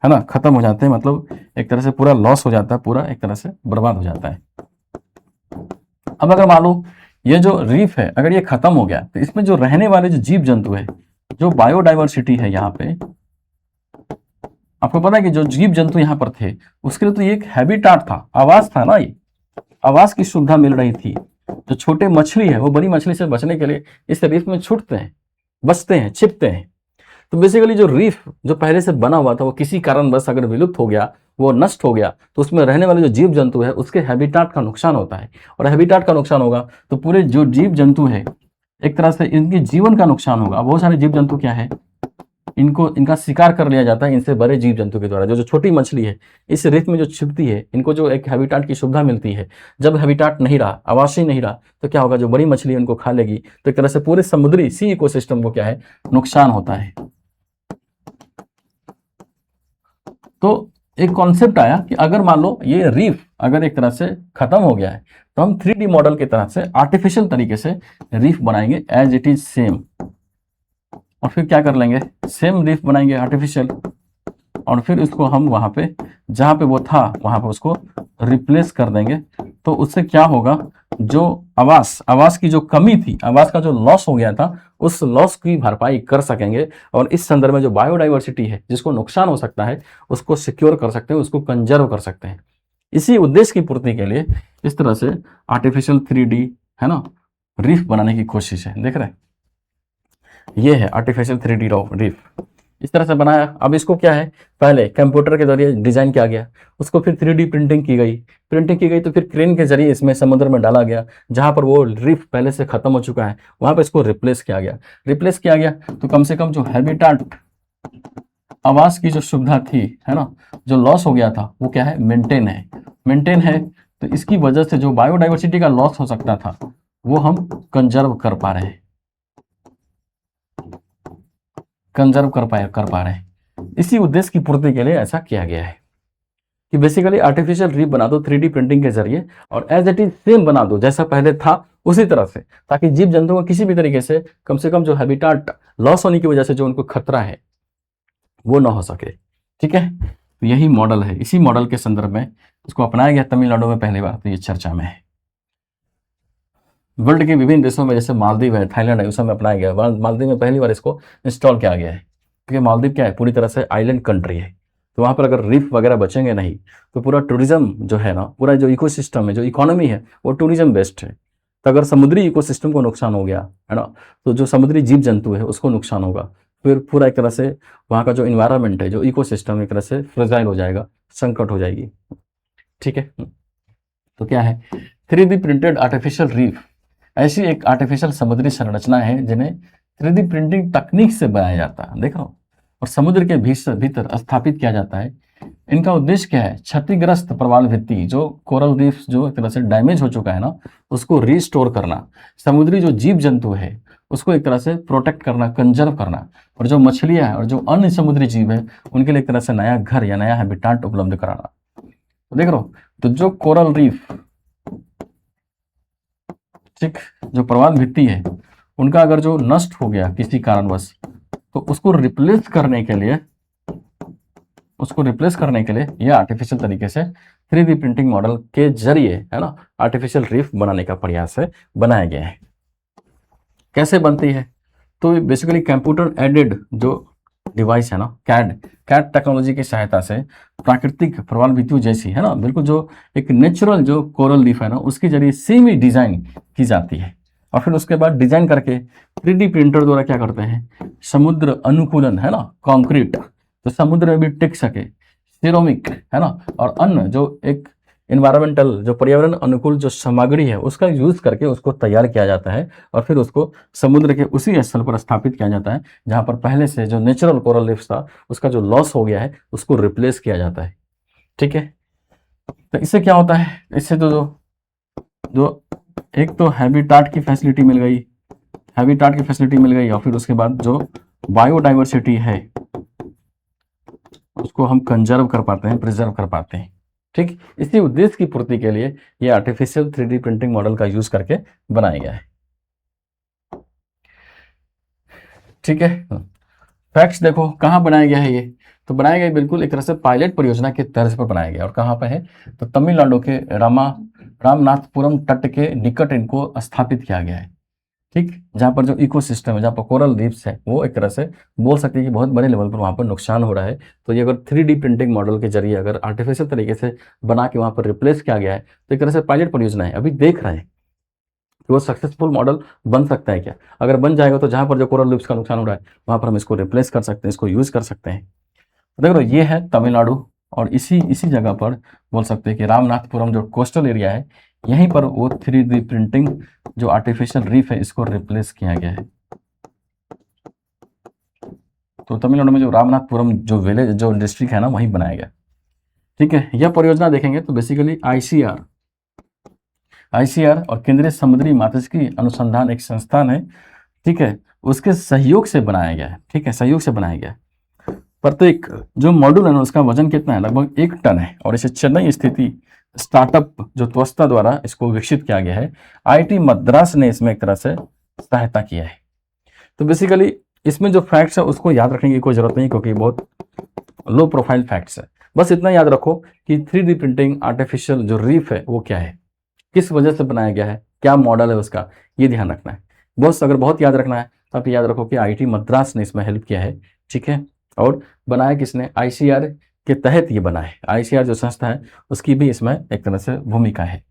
है ना, खत्म हो जाते हैं, मतलब एक तरह से पूरा लॉस हो जाता है, पूरा एक तरह से बर्बाद हो जाता है। अब अगर मान लो ये जो रीफ है अगर ये खत्म हो गया तो इसमें जो रहने वाले जो जीव जंतु है, जो बायोडाइवर्सिटी है यहाँ पे, आपको पता है कि जो जीव जंतु यहाँ पर थे उसके लिए तो ये एक हैबिटाट था, आवास था ना, ये आवास की सुविधा मिल रही थी। जो छोटे मछली है वो बड़ी मछली से बचने के लिए इस रीफ में छुटते हैं, बचते हैं, छिपते हैं। तो बेसिकली जो रीफ जो पहले से बना हुआ था वो किसी कारणवश अगर विलुप्त हो गया, वो नष्ट हो गया, तो उसमें रहने वाले जो जीव जंतु है उसके हैबिटाट का नुकसान होता है, और हैबिटाट का नुकसान होगा तो पूरे जो जीव जंतु है एक तरह से इनके जीवन का नुकसान होगा। बहुत सारे जीव जंतु क्या है, इनका शिकार कर लिया जाता है इनसे बड़े जीव जंतु के द्वारा। जो छोटी मछली है इस रेत में जो छिपती है, इनको जो एक हैबिटाट की सुविधा मिलती है, जब हैबिटाट नहीं रहा, आवास ही नहीं रहा, तो क्या होगा, जो बड़ी मछली है उनको खा लेगी, तो एक तरह से पूरे समुद्री सी इकोसिस्टम को क्या है, नुकसान होता है। तो एक कॉन्सेप्ट आया कि अगर मान लो ये रीफ अगर एक तरह से खत्म हो गया है, तो हम 3D मॉडल की तरह से आर्टिफिशियल तरीके से रीफ बनाएंगे एज इट इज सेम, और फिर क्या कर लेंगे, सेम रीफ बनाएंगे आर्टिफिशियल, और फिर उसको हम वहां पे जहां पे वो था वहां पे उसको रिप्लेस कर देंगे। तो उससे क्या होगा, जो आवास की जो कमी थी, आवास का जो लॉस हो गया था, उस लॉस की भरपाई कर सकेंगे, और इस संदर्भ में जो बायोडाइवर्सिटी है जिसको नुकसान हो सकता है उसको सिक्योर कर सकते हैं, उसको कंजर्व कर सकते हैं। इसी उद्देश्य की पूर्ति के लिए इस तरह से आर्टिफिशियल 3D है ना रीफ बनाने की कोशिश है। देख रहे हैं, ये है आर्टिफिशियल 3D रीफ, इस तरह से बनाया। अब इसको क्या है, पहले कंप्यूटर के जरिए डिजाइन किया गया, उसको फिर 3D प्रिंटिंग की गई, तो फिर क्रेन के जरिए इसमें समुद्र में डाला गया, जहां पर वो रीफ पहले से खत्म हो चुका है वहां पर इसको रिप्लेस किया गया। तो कम से कम जो हैबिटाट आवास की जो सुविधा थी है ना, जो लॉस हो गया था वो क्या है, मेंटेन है। तो इसकी वजह से जो बायोडाइवर्सिटी का लॉस हो सकता था वो हम कंजर्व कर पा रहे हैं, इसी उद्देश्य की पूर्ति के लिए ऐसा किया गया है कि बेसिकली आर्टिफिशियल रीफ बना दो 3D प्रिंटिंग के जरिए, और एज इट इज सेम बना दो जैसा पहले था उसी तरह से, ताकि जीव जंतुओं को किसी भी तरीके से कम जो हैबिटाट लॉस होने की वजह से जो उनको खतरा है वो ना हो सके। ठीक है, तो यही मॉडल है, इसी मॉडल के संदर्भ में इसको अपनाया गया तमिलनाडु में पहली बार, तो ये चर्चा में है। वर्ल्ड के विभिन्न देशों में जैसे मालदीव है, थाईलैंड है, उस समय अपनाया गया। मालदीव में पहली बार इसको इंस्टॉल किया गया है, क्योंकि मालदीव क्या है, पूरी तरह से आइलैंड कंट्री है, तो वहाँ पर अगर रीफ वगैरह बचेंगे नहीं तो पूरा टूरिज्म जो है ना, पूरा जो इकोसिस्टम है, जो इकोनॉमी है वो टूरिज्म बेस्ड है। तो अगर समुद्री इकोसिस्टम को नुकसान हो गया है ना, तो जो समुद्री जीव जंतु है उसको नुकसान होगा, फिर पूरा एक तरह से वहाँ का जो इन्वायरमेंट है, जो इकोसिस्टम एक तरह से फ्रेजाइल हो जाएगा, संकट हो जाएगी। ठीक है, तो क्या है 3D प्रिंटेड आर्टिफिशियल रीफ ऐसी एक आर्टिफिशियल समुद्री संरचना है जिन्हें 3D प्रिंटिंग तकनीक से बनाया जाता है, देख रहा हूँ, और समुद्र के भीतर स्थापित किया जाता है। इनका उद्देश्य क्या है, क्षतिग्रस्त प्रवाल भित्ति, जो कोरल रीफ जो एक तरह से डैमेज हो चुका है ना, उसको रिस्टोर करना, समुद्री जो जीव जंतु है उसको एक तरह से प्रोटेक्ट करना, कंजर्व करना, और जो मछलियां हैं और जो अन्य समुद्री जीव है उनके लिए एक तरह से नया घर या नया हैबिटाट उपलब्ध कराना। तो देख रहे हो, तो जो कोरल रीफ, ठीक, जो प्रवाल भित्ति है उनका अगर जो नष्ट हो गया किसी कारणवश, तो उसको रिप्लेस करने के लिए यह आर्टिफिशियल तरीके से 3D प्रिंटिंग मॉडल के जरिए है ना आर्टिफिशियल रीफ बनाने का प्रयास है, बनाया गया है। कैसे बनती है, तो बेसिकली कंप्यूटर एडेड जो डिवाइस है ना, कैड टेक्नोलॉजी की सहायता से प्राकृतिक प्रवाल भित्तियों जैसी है ना, बिल्कुल जो एक नेचुरल जो कोरल लीफ है ना उसके जरिए सेम ही डिजाइन की जाती है, और फिर उसके बाद डिजाइन करके 3D प्रिंटर द्वारा क्या करते हैं, समुद्र अनुकूलन है ना, कंक्रीट तो समुद्र में भी टिक सके, सिरोमिक है ना, और अन्य जो एक इन्वायरमेंटल जो पर्यावरण अनुकूल जो सामग्री है उसका यूज करके उसको तैयार किया जाता है, और फिर उसको समुद्र के उसी स्थल पर स्थापित किया जाता है जहां पर पहले से जो नेचुरल कोरल रीफ था उसका जो लॉस हो गया है उसको रिप्लेस किया जाता है। ठीक है, तो इससे क्या होता है, इससे तो जो एक तो हैबिटाट की फैसिलिटी मिल गई, और फिर उसके बाद जो बायोडाइवर्सिटी है उसको हम कंजर्व कर पाते हैं, प्रिजर्व कर पाते हैं। ठीक, इसी उद्देश्य की पूर्ति के लिए ये आर्टिफिशियल 3D प्रिंटिंग मॉडल का यूज करके बनाया गया है। ठीक है, फैक्ट्स देखो कहाँ बनाया गया है, ये तो बनाया गया बिल्कुल एक तरह से पायलट परियोजना के तर्ज पर बनाया गया, और कहाँ पर है, तो तमिलनाडु के रामनाथपुरम तट के निकट इनको स्थापित किया गया है। ठीक, जहाँ पर जो इकोसिस्टम है, जहाँ पर कोरल रीफ्स है, वो एक तरह से बोल सकते हैं कि बहुत बड़े लेवल पर वहाँ पर नुकसान हो रहा है। तो ये अगर 3D प्रिंटिंग मॉडल के जरिए अगर आर्टिफिशियल तरीके से बना के वहाँ पर रिप्लेस किया गया है, तो एक तरह से पायलट परियोजना है, अभी देख रहे हैं कि वो सक्सेसफुल मॉडल बन सकता है क्या। अगर बन जाएगा तो जहाँ पर जो कोरल रीफ्स का नुकसान हो रहा है वहाँ पर हम इसको रिप्लेस कर सकते हैं, इसको यूज कर सकते हैं। देख लो, ये है तमिलनाडु, और इसी जगह पर बोल सकते हैं कि रामनाथपुरम जो कोस्टल एरिया है, यहीं पर वो 3D प्रिंटिंग जो आर्टिफिशियल रीफ है इसको रिप्लेस किया गया है। तो तमिलनाडु में जो रामनाथपुरम जो विलेज जो डिस्ट्रिक्ट है ना वहीं बनाया गया। ठीक है, यह परियोजना देखेंगे तो बेसिकली आईसीआर और केंद्रीय समुद्री मात्स्यिकी अनुसंधान एक संस्थान है, ठीक है, उसके सहयोग से बनाया गया है। ठीक है, सहयोग से बनाया गया है। प्रत्येक जो मॉड्यूल है ना उसका वजन कितना है, लगभग 1 टन है, और इसे चेन्नई स्थिति स्टार्टअप जो त्वस्ता द्वारा इसको विकसित किया गया है। आईआईटी मद्रास ने इसमें एक तरह से सहायता किया है। तो बेसिकली इसमें जो फैक्ट्स है उसको याद रखने की कोई जरूरत नहीं, क्योंकि बहुत लो प्रोफाइल फैक्ट्स है। बस इतना याद रखो कि 3D प्रिंटिंग आर्टिफिशियल जो रीफ है वो क्या है, किस वजह से बनाया गया है, क्या मॉडल है उसका, ये ध्यान रखना है। बस अगर बहुत याद रखना है तो आप याद रखो कि आईआईटी मद्रास ने इसमें हेल्प किया है। ठीक है, और बनाया किसने, आईसीआर के तहत ये बना है। आईसीआर जो संस्था है उसकी भी इसमें एक तरह से भूमिका है।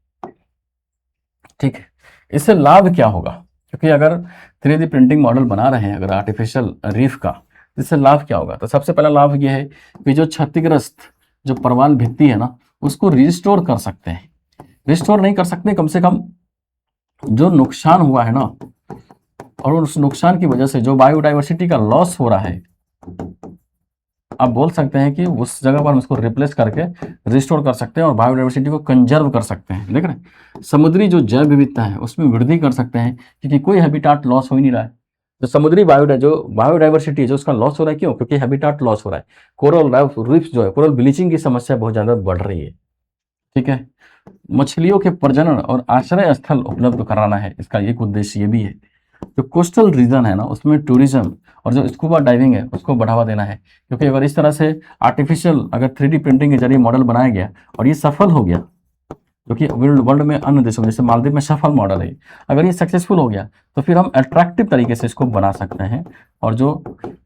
ठीक है, इससे लाभ क्या होगा, क्योंकि अगर 3D प्रिंटिंग मॉडल बना रहे हैं अगर आर्टिफिशियल रीफ का, तो इससे लाभ क्या होगा। तो सबसे पहला लाभ ये है कि जो क्षतिग्रस्त जो परवाल भित्ति है ना उसको रिस्टोर कर सकते हैं। रिस्टोर नहीं कर सकते, कम से कम जो नुकसान हुआ है ना, और उस नुकसान की वजह से जो बायोडाइवर्सिटी का लॉस हो रहा है, आप बोल सकते हैं कि उस जगह पर हम उसको रिप्लेस करके रिस्टोर कर सकते हैं और बायोडाइवर्सिटी को कंजर्व कर सकते हैं। देख रहे हैं, समुद्री जो जैव विविधता है उसमें वृद्धि कर सकते हैं, क्योंकि कोई हैबिटाट लॉस हो ही नहीं रहा है। जो समुद्री बायोडाइवर्सिटी है जो उसका लॉस हो रहा है, क्यों, क्योंकि हैबिटाट लॉस हो रहा है। कोरल रीफ जो है, कोरल ब्लीचिंग की समस्या बहुत ज़्यादा बढ़ रही है। ठीक है, मछलियों के प्रजनन और आश्रय स्थल उपलब्ध कराना है, इसका एक उद्देश्य ये भी है। जो कोस्टल रीजन है ना उसमें टूरिज्म और जो स्कूबा डाइविंग है उसको बढ़ावा देना है, क्योंकि अगर इस तरह से आर्टिफिशियल अगर 3D प्रिंटिंग के जरिए मॉडल बनाया गया और ये सफल हो गया, क्योंकि वर्ल्ड में अन्य देशों जैसे मालदीव में सफल मॉडल है, अगर ये सक्सेसफुल हो गया तो फिर हम अट्रैक्टिव तरीके से इसको बना सकते हैं, और जो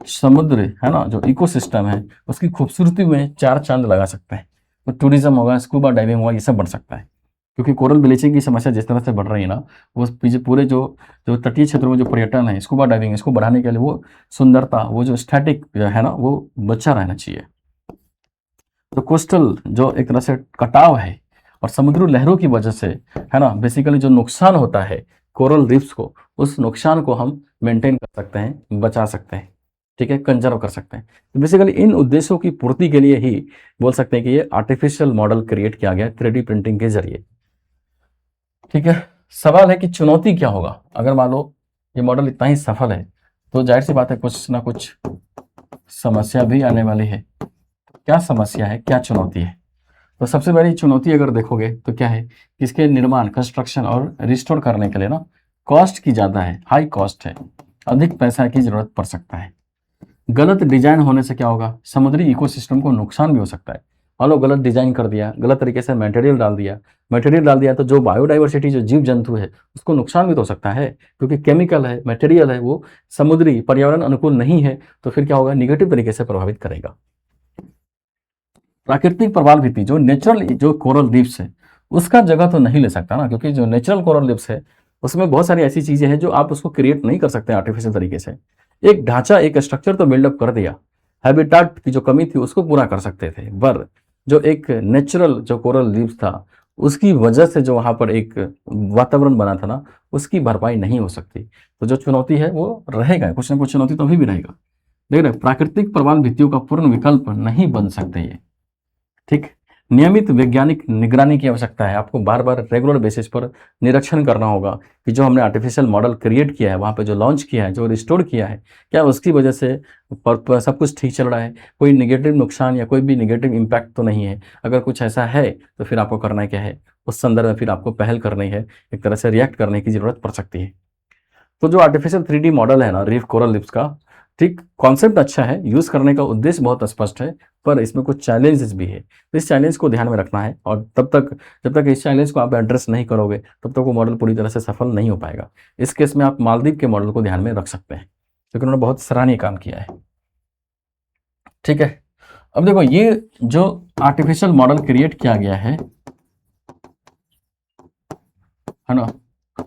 समुद्र है ना जो इकोसिस्टम है उसकी खूबसूरती में 4 चांद लगा सकते हैं। तो टूरिज्म होगा, स्कूबा डाइविंग होगा, ये सब बढ़ सकता है। क्योंकि कोरल ब्लीचिंग की समस्या जिस तरह से बढ़ रही है ना, वो पूरे जो जो तटीय क्षेत्रों में जो पर्यटन है, स्कूबा डाइविंग, इसको बढ़ाने के लिए वो सुंदरता, वो जो स्टैटिक है ना वो बचा रहना चाहिए। तो कोस्टल जो एक तरह से कटाव है और समुद्री लहरों की वजह से है ना बेसिकली जो नुकसान होता है कोरल रीफ्स को, उस नुकसान को हम मेंटेन कर सकते हैं, बचा सकते हैं। ठीक है, कंजर्व कर सकते हैं। तो बेसिकली इन उद्देश्यों की पूर्ति के लिए ही बोल सकते हैं कि ये आर्टिफिशियल मॉडल क्रिएट किया गया 3D प्रिंटिंग के जरिए। ठीक है, सवाल है कि चुनौती क्या होगा। अगर मान लो ये मॉडल इतना ही सफल है तो जाहिर सी बात है कुछ ना कुछ समस्या भी आने वाली है। क्या समस्या है, क्या चुनौती है। तो सबसे बड़ी चुनौती अगर देखोगे तो क्या है कि इसके निर्माण, कंस्ट्रक्शन और रिस्टोर करने के लिए ना कॉस्ट की ज़्यादा है, हाई कॉस्ट है, अधिक पैसा की ज़रूरत पड़ सकता है। गलत डिजाइन होने से क्या होगा, समुद्री इकोसिस्टम को नुकसान भी हो सकता है। मान लो गलत डिजाइन कर दिया, गलत तरीके से मटेरियल डाल दिया तो जो बायोडाइवर्सिटी जो जीव जंतु है उसको नुकसान भी तो हो सकता है, क्योंकि केमिकल है, मटेरियल है, वो समुद्री पर्यावरण अनुकूल नहीं है, तो फिर क्या होगा, निगेटिव तरीके से प्रभावित करेगा। प्राकृतिक प्रवाल भित्ति जो नेचुरल जो कोरल रीफ्स है उसका जगह तो नहीं ले सकता ना, क्योंकि जो नेचुरल कोरल रीफ्स है उसमें बहुत सारी ऐसी चीजें हैं जो आप उसको क्रिएट नहीं कर सकते आर्टिफिशियल तरीके से। एक ढांचा, एक स्ट्रक्चर तो बिल्डअप कर दिया, हैबिटाट की जो कमी थी उसको पूरा कर सकते थे, पर जो एक नेचुरल जो कोरल रीफ्स था उसकी वजह से जो वहां पर एक वातावरण बना था ना उसकी भरपाई नहीं हो सकती। तो जो चुनौती है वो रहेगा, कुछ ना कुछ चुनौती तो अभी भी रहेगा। देख रहे, प्राकृतिक प्रवाल भित्तियों का पूर्ण विकल्प नहीं बन सकते ये। ठीक, नियमित वैज्ञानिक निगरानी की आवश्यकता है। आपको बार बार रेगुलर बेसिस पर निरीक्षण करना होगा कि जो हमने आर्टिफिशियल मॉडल क्रिएट किया है, वहाँ पे जो लॉन्च किया है, जो रिस्टोर किया है, क्या उसकी वजह से सब कुछ ठीक चल रहा है, कोई निगेटिव नुकसान या कोई भी निगेटिव इम्पैक्ट तो नहीं है। अगर कुछ ऐसा है तो फिर आपको करना क्या है, उस संदर्भ में फिर आपको पहल करनी है, एक तरह से रिएक्ट करने की जरूरत पड़ सकती है। तो जो आर्टिफिशियल 3D मॉडल है ना रीफ कोरल रीफ्स का, ठीक, कॉन्सेप्ट अच्छा है, यूज करने का उद्देश्य बहुत स्पष्ट है, पर इसमें कुछ चैलेंजेस भी है। तो इस चैलेंज को ध्यान में रखना है, और जब तक इस चैलेंज को आप एड्रेस नहीं करोगे तब तक वो मॉडल पूरी तरह से सफल नहीं हो पाएगा। इस केस में आप मालदीव के मॉडल को ध्यान में रख सकते हैं, क्योंकि उन्होंने बहुत सराहनीय काम किया है। ठीक है, अब देखो ये जो आर्टिफिशियल मॉडल क्रिएट किया गया है ना,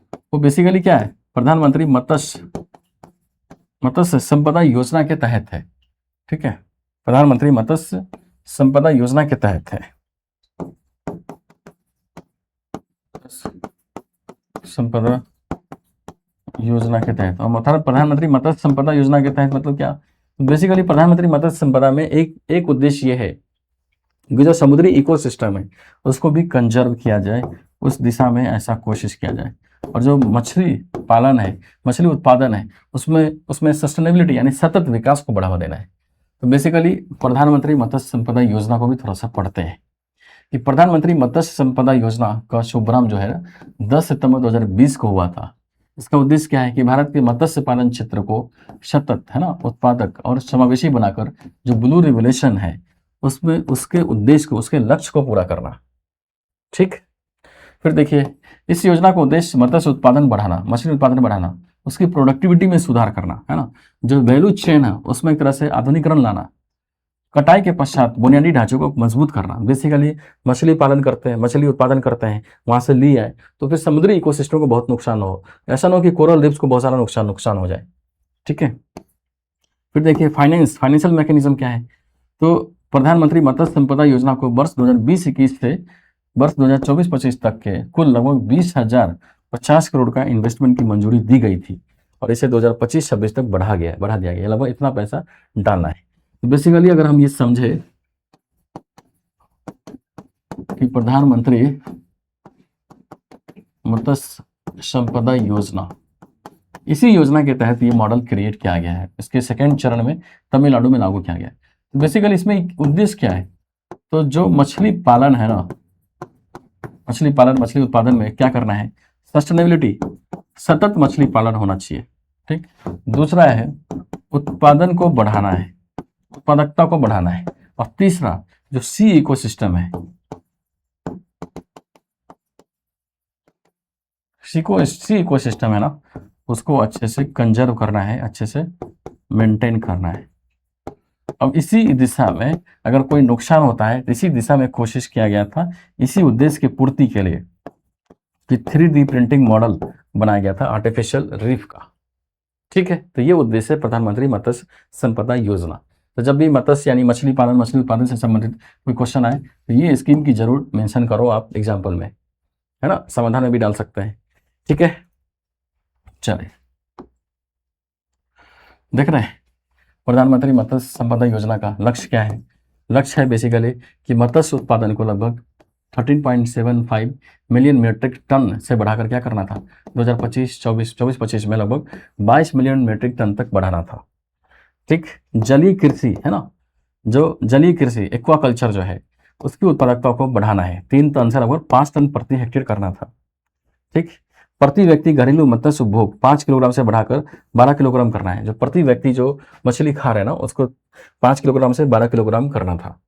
वो बेसिकली क्या है, प्रधानमंत्री मत्स्य संपदा योजना के तहत है। ठीक है, प्रधानमंत्री मत्स्य संपदा योजना के तहत है। संपदा योजना के तहत, और प्रधानमंत्री मत्स्य संपदा योजना के तहत मतलब क्या, बेसिकली प्रधानमंत्री मत्स्य संपदा में एक उद्देश्य ये है कि जो समुद्री इकोसिस्टम है उसको भी कंजर्व किया जाए, उस दिशा में ऐसा कोशिश किया जाए। और जो मछली पालन है, मछली उत्पादन है, उसमें उसमें सस्टेनेबिलिटी यानी सतत विकास को बढ़ावा देना है। तो बेसिकली प्रधानमंत्री मत्स्य संपदा योजना को भी थोड़ा सा पढ़ते हैं कि प्रधानमंत्री मत्स्य संपदा योजना का शुभारंभ जो है 10 सितंबर 2020 को हुआ था। इसका उद्देश्य क्या है कि भारत के मत्स्य पालन क्षेत्र को सतत है ना उत्पादक और समावेशी बनाकर जो ब्लू रिवोल्यूशन है उसमें उसके उद्देश्य को, उसके लक्ष्य को पूरा करना। ठीक, फिर देखिए इस योजना का उद्देश्य मत्स्य उत्पादन बढ़ाना, मछली उत्पादन बढ़ाना, उसकी प्रोडक्टिविटी में सुधार करना, है ना, जो वैल्यू चेन है उसमें एक तरह से आधुनिकरण लाना, कटाई के पश्चात बुनियादी ढांचे को मजबूत करना। बेसिकली मछली पालन करते हैं, मछली उत्पादन करते हैं, वहां से ली आए तो फिर समुद्री इकोसिस्टम को बहुत नुकसान हो, ऐसा ना हो कि कोरल रीफ्स को बहुत सारा नुकसान हो जाए। ठीक है, फिर देखिए फाइनेंशियल मैकेनिज्म क्या है। तो प्रधानमंत्री मत्स्य संपदा योजना को वर्ष 2020-21 से वर्ष 2024-25 तक के कुल लगभग 20,050 करोड़ का इन्वेस्टमेंट की मंजूरी दी गई थी और इसे 2025-26 तक बढ़ा दिया गया, लगभग इतना पैसा डालना है। तो बेसिकली अगर हम ये समझे कि प्रधानमंत्री मत्स्य संपदा योजना, इसी योजना के तहत ये मॉडल क्रिएट किया गया है। इसके सेकेंड चरण में तमिलनाडु में लागू किया गया है। तो बेसिकली इसमें उद्देश्य क्या है, तो जो मछली पालन है ना, मछली पालन मछली उत्पादन में क्या करना है, सस्टेनेबिलिटी, सतत मछली पालन होना चाहिए। ठीक, दूसरा है उत्पादन को बढ़ाना है, उत्पादकता को बढ़ाना है, और तीसरा जो सी इकोसिस्टम है, सी इकोसिस्टम है ना, उसको अच्छे से कंजर्व करना है, अच्छे से मेंटेन करना है। अब इसी दिशा में अगर कोई नुकसान होता है, इसी दिशा में कोशिश किया गया था, इसी उद्देश्य की पूर्ति के लिए कि 3D प्रिंटिंग मॉडल बनाया गया था आर्टिफिशियल रीफ का। ठीक है, तो ये उद्देश्य है प्रधानमंत्री मत्स्य संपदा योजना। तो जब भी मत्स्य यानी मछली पालन मछली उत्पादन से संबंधित कोई क्वेश्चन आए तो ये स्कीम की जरूर मेंशन करो आप एग्जाम्पल में, है ना, समाधान में भी डाल सकते हैं। ठीक है, चलिए देख रहे हैं प्रधानमंत्री मत्स्य संपदा योजना का लक्ष्य क्या है। लक्ष्य है बेसिकली कि मत्स्य उत्पादन को लगभग 13.75 मिलियन मीट्रिक टन से बढ़ाकर क्या करना था, 2025 में लगभग 22 मिलियन मीट्रिक टन तक बढ़ाना था। ठीक, जलीय कृषि है ना, जो जलीय कृषि एक्वाकल्चर जो है उसकी उत्पादकता को बढ़ाना है, 3 टन से लगभग 5 टन प्रति हेक्टेयर करना था। ठीक, प्रति व्यक्ति घरेलू मत्स्य उपभोग 5 किलोग्राम से बढ़ाकर 12 किलोग्राम करना है। जो प्रति व्यक्ति जो मछली खा रहे हैं ना उसको 5 किलोग्राम से 12 किलोग्राम करना था।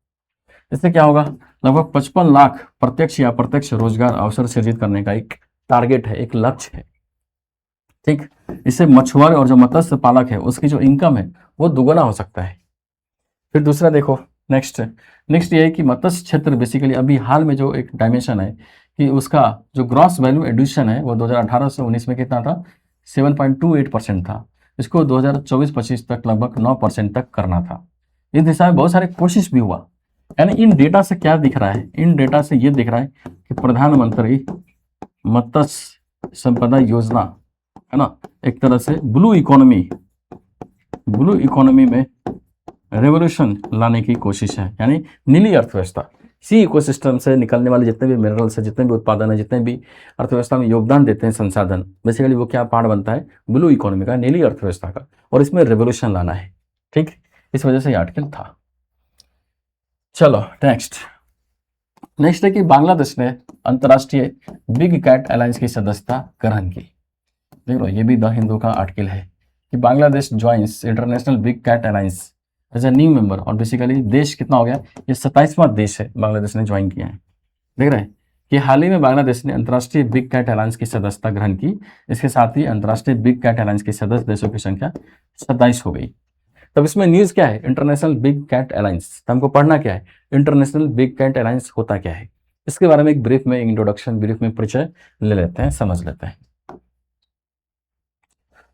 इससे क्या होगा, लगभग 55 लाख प्रत्यक्ष या अप्रत्यक्ष रोजगार अवसर सृजित करने का एक टारगेट है, एक लक्ष्य है। ठीक, इससे मछुआरे और जो मत्स्य पालक है उसकी जो इनकम है वो दुगना हो सकता है। फिर दूसरा देखो नेक्स्ट ये है कि मत्स्य क्षेत्र बेसिकली अभी हाल में जो एक डायमेंशन है कि उसका जो ग्रॉस वैल्यू एडिशन है वो 2018 से 19 में कितना था, 7.28% था। इसको 2024-25 तक लगभग 9% तक करना था। इस दिशा में बहुत सारे कोशिश भी हुआ। यानी इन डेटा से क्या दिख रहा है, इन डेटा से ये दिख रहा है कि प्रधानमंत्री मत्स्य संपदा योजना है ना, एक तरह से ब्लू इकोनॉमी में रेवोल्यूशन लाने की कोशिश है, यानी नीली अर्थव्यवस्था। सी इकोसिस्टम से निकलने वाले जितने भी मिनरल्स है, जितने भी उत्पादन है, जितने भी अर्थव्यवस्था में योगदान देते हैं संसाधन, बेसिकली वो क्या पार्ट बनता है, ब्लू इकोनॉमी का, नीली अर्थव्यवस्था का, और इसमें रेवोल्यूशन लाना है। ठीक, इस वजह से ये आर्टिकल था। चलो नेक्स्ट है कि बांग्लादेश ने अंतर्राष्ट्रीय बिग कैट अलायंस की सदस्यता ग्रहण की। देख लो ये भी द हिंदू का आर्टिकल है कि Bangladesh joins international big cat alliance as a new member. और बेसिकली देश कितना हो गया, ये 27वां देश है बांग्लादेश ने ज्वाइन किया है। देख रहे हैं कि हाल ही में बांग्लादेश ने अंतर्राष्ट्रीय बिग कैट अलायंस की सदस्यता ग्रहण की। इसके साथ ही अंतर्राष्ट्रीय बिग कैट अलायंस के सदस्य देशों की संख्या 27 हो गई। तब इसमें न्यूज क्या है, इंटरनेशनल बिग कैट अलायंस। तो हमको पढ़ना क्या है, इंटरनेशनल बिग कैट अलायंस होता क्या है, इसके बारे में एक ब्रीफ में इंट्रोडक्शन, ब्रीफ में परिचय ले लेते हैं, समझ लेते हैं।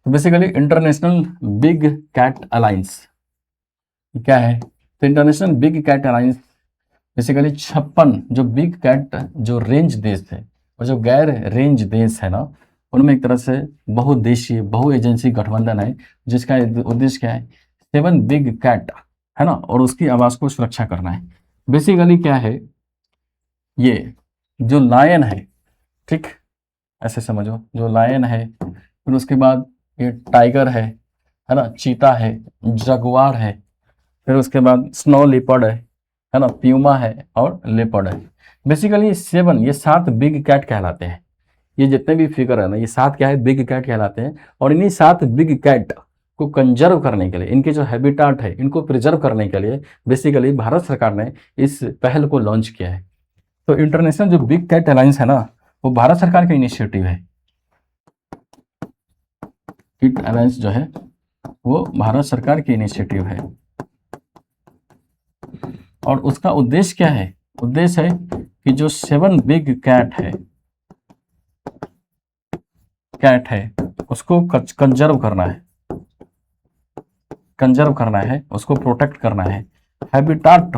तो basically international big cat alliance क्या है, तो international big cat alliance basically 56 जो बिग कैट जो रेंज देश है और जो गैर रेंज देश है ना, उनमें एक तरह से बहुदेशीय बहु एजेंसी गठबंधन है, जिसका उद्देश्य क्या है, 7 बिग कैट, है ना, और उसकी आवाज को सुरक्षा करना है। बेसिकली क्या है, ये जो लायन है, ठीक, ऐसे समझो, जो लायन है, फिर उसके बाद ये टाइगर है ना, चीता है, जगुआर है, फिर उसके बाद स्नो लिपर्ड है ना, प्यूमा है और लेपर्ड है। बेसिकली 7, ये 7 बिग कैट कहलाते हैं। ये जितने भी फिगर है ना, ये 7 क्या है, बिग कैट कहलाते हैं। और इन्हीं 7 बिग कैट को कंजर्व करने के लिए, इनके जो हैबिटाट है इनको प्रिजर्व करने के लिए बेसिकली भारत सरकार ने इस पहल को लॉन्च किया है। तो इंटरनेशनल जो बिग कैट अलायंस है ना, वो भारत सरकार का इनिशिएटिव है। किट अलायंस जो है वो भारत सरकार की इनिशिएटिव है। और उसका उद्देश्य क्या है, उद्देश्य है कि जो 7 बिग कैट है उसको कंजर्व करना है, उसको प्रोटेक्ट करना है। हैबिटाट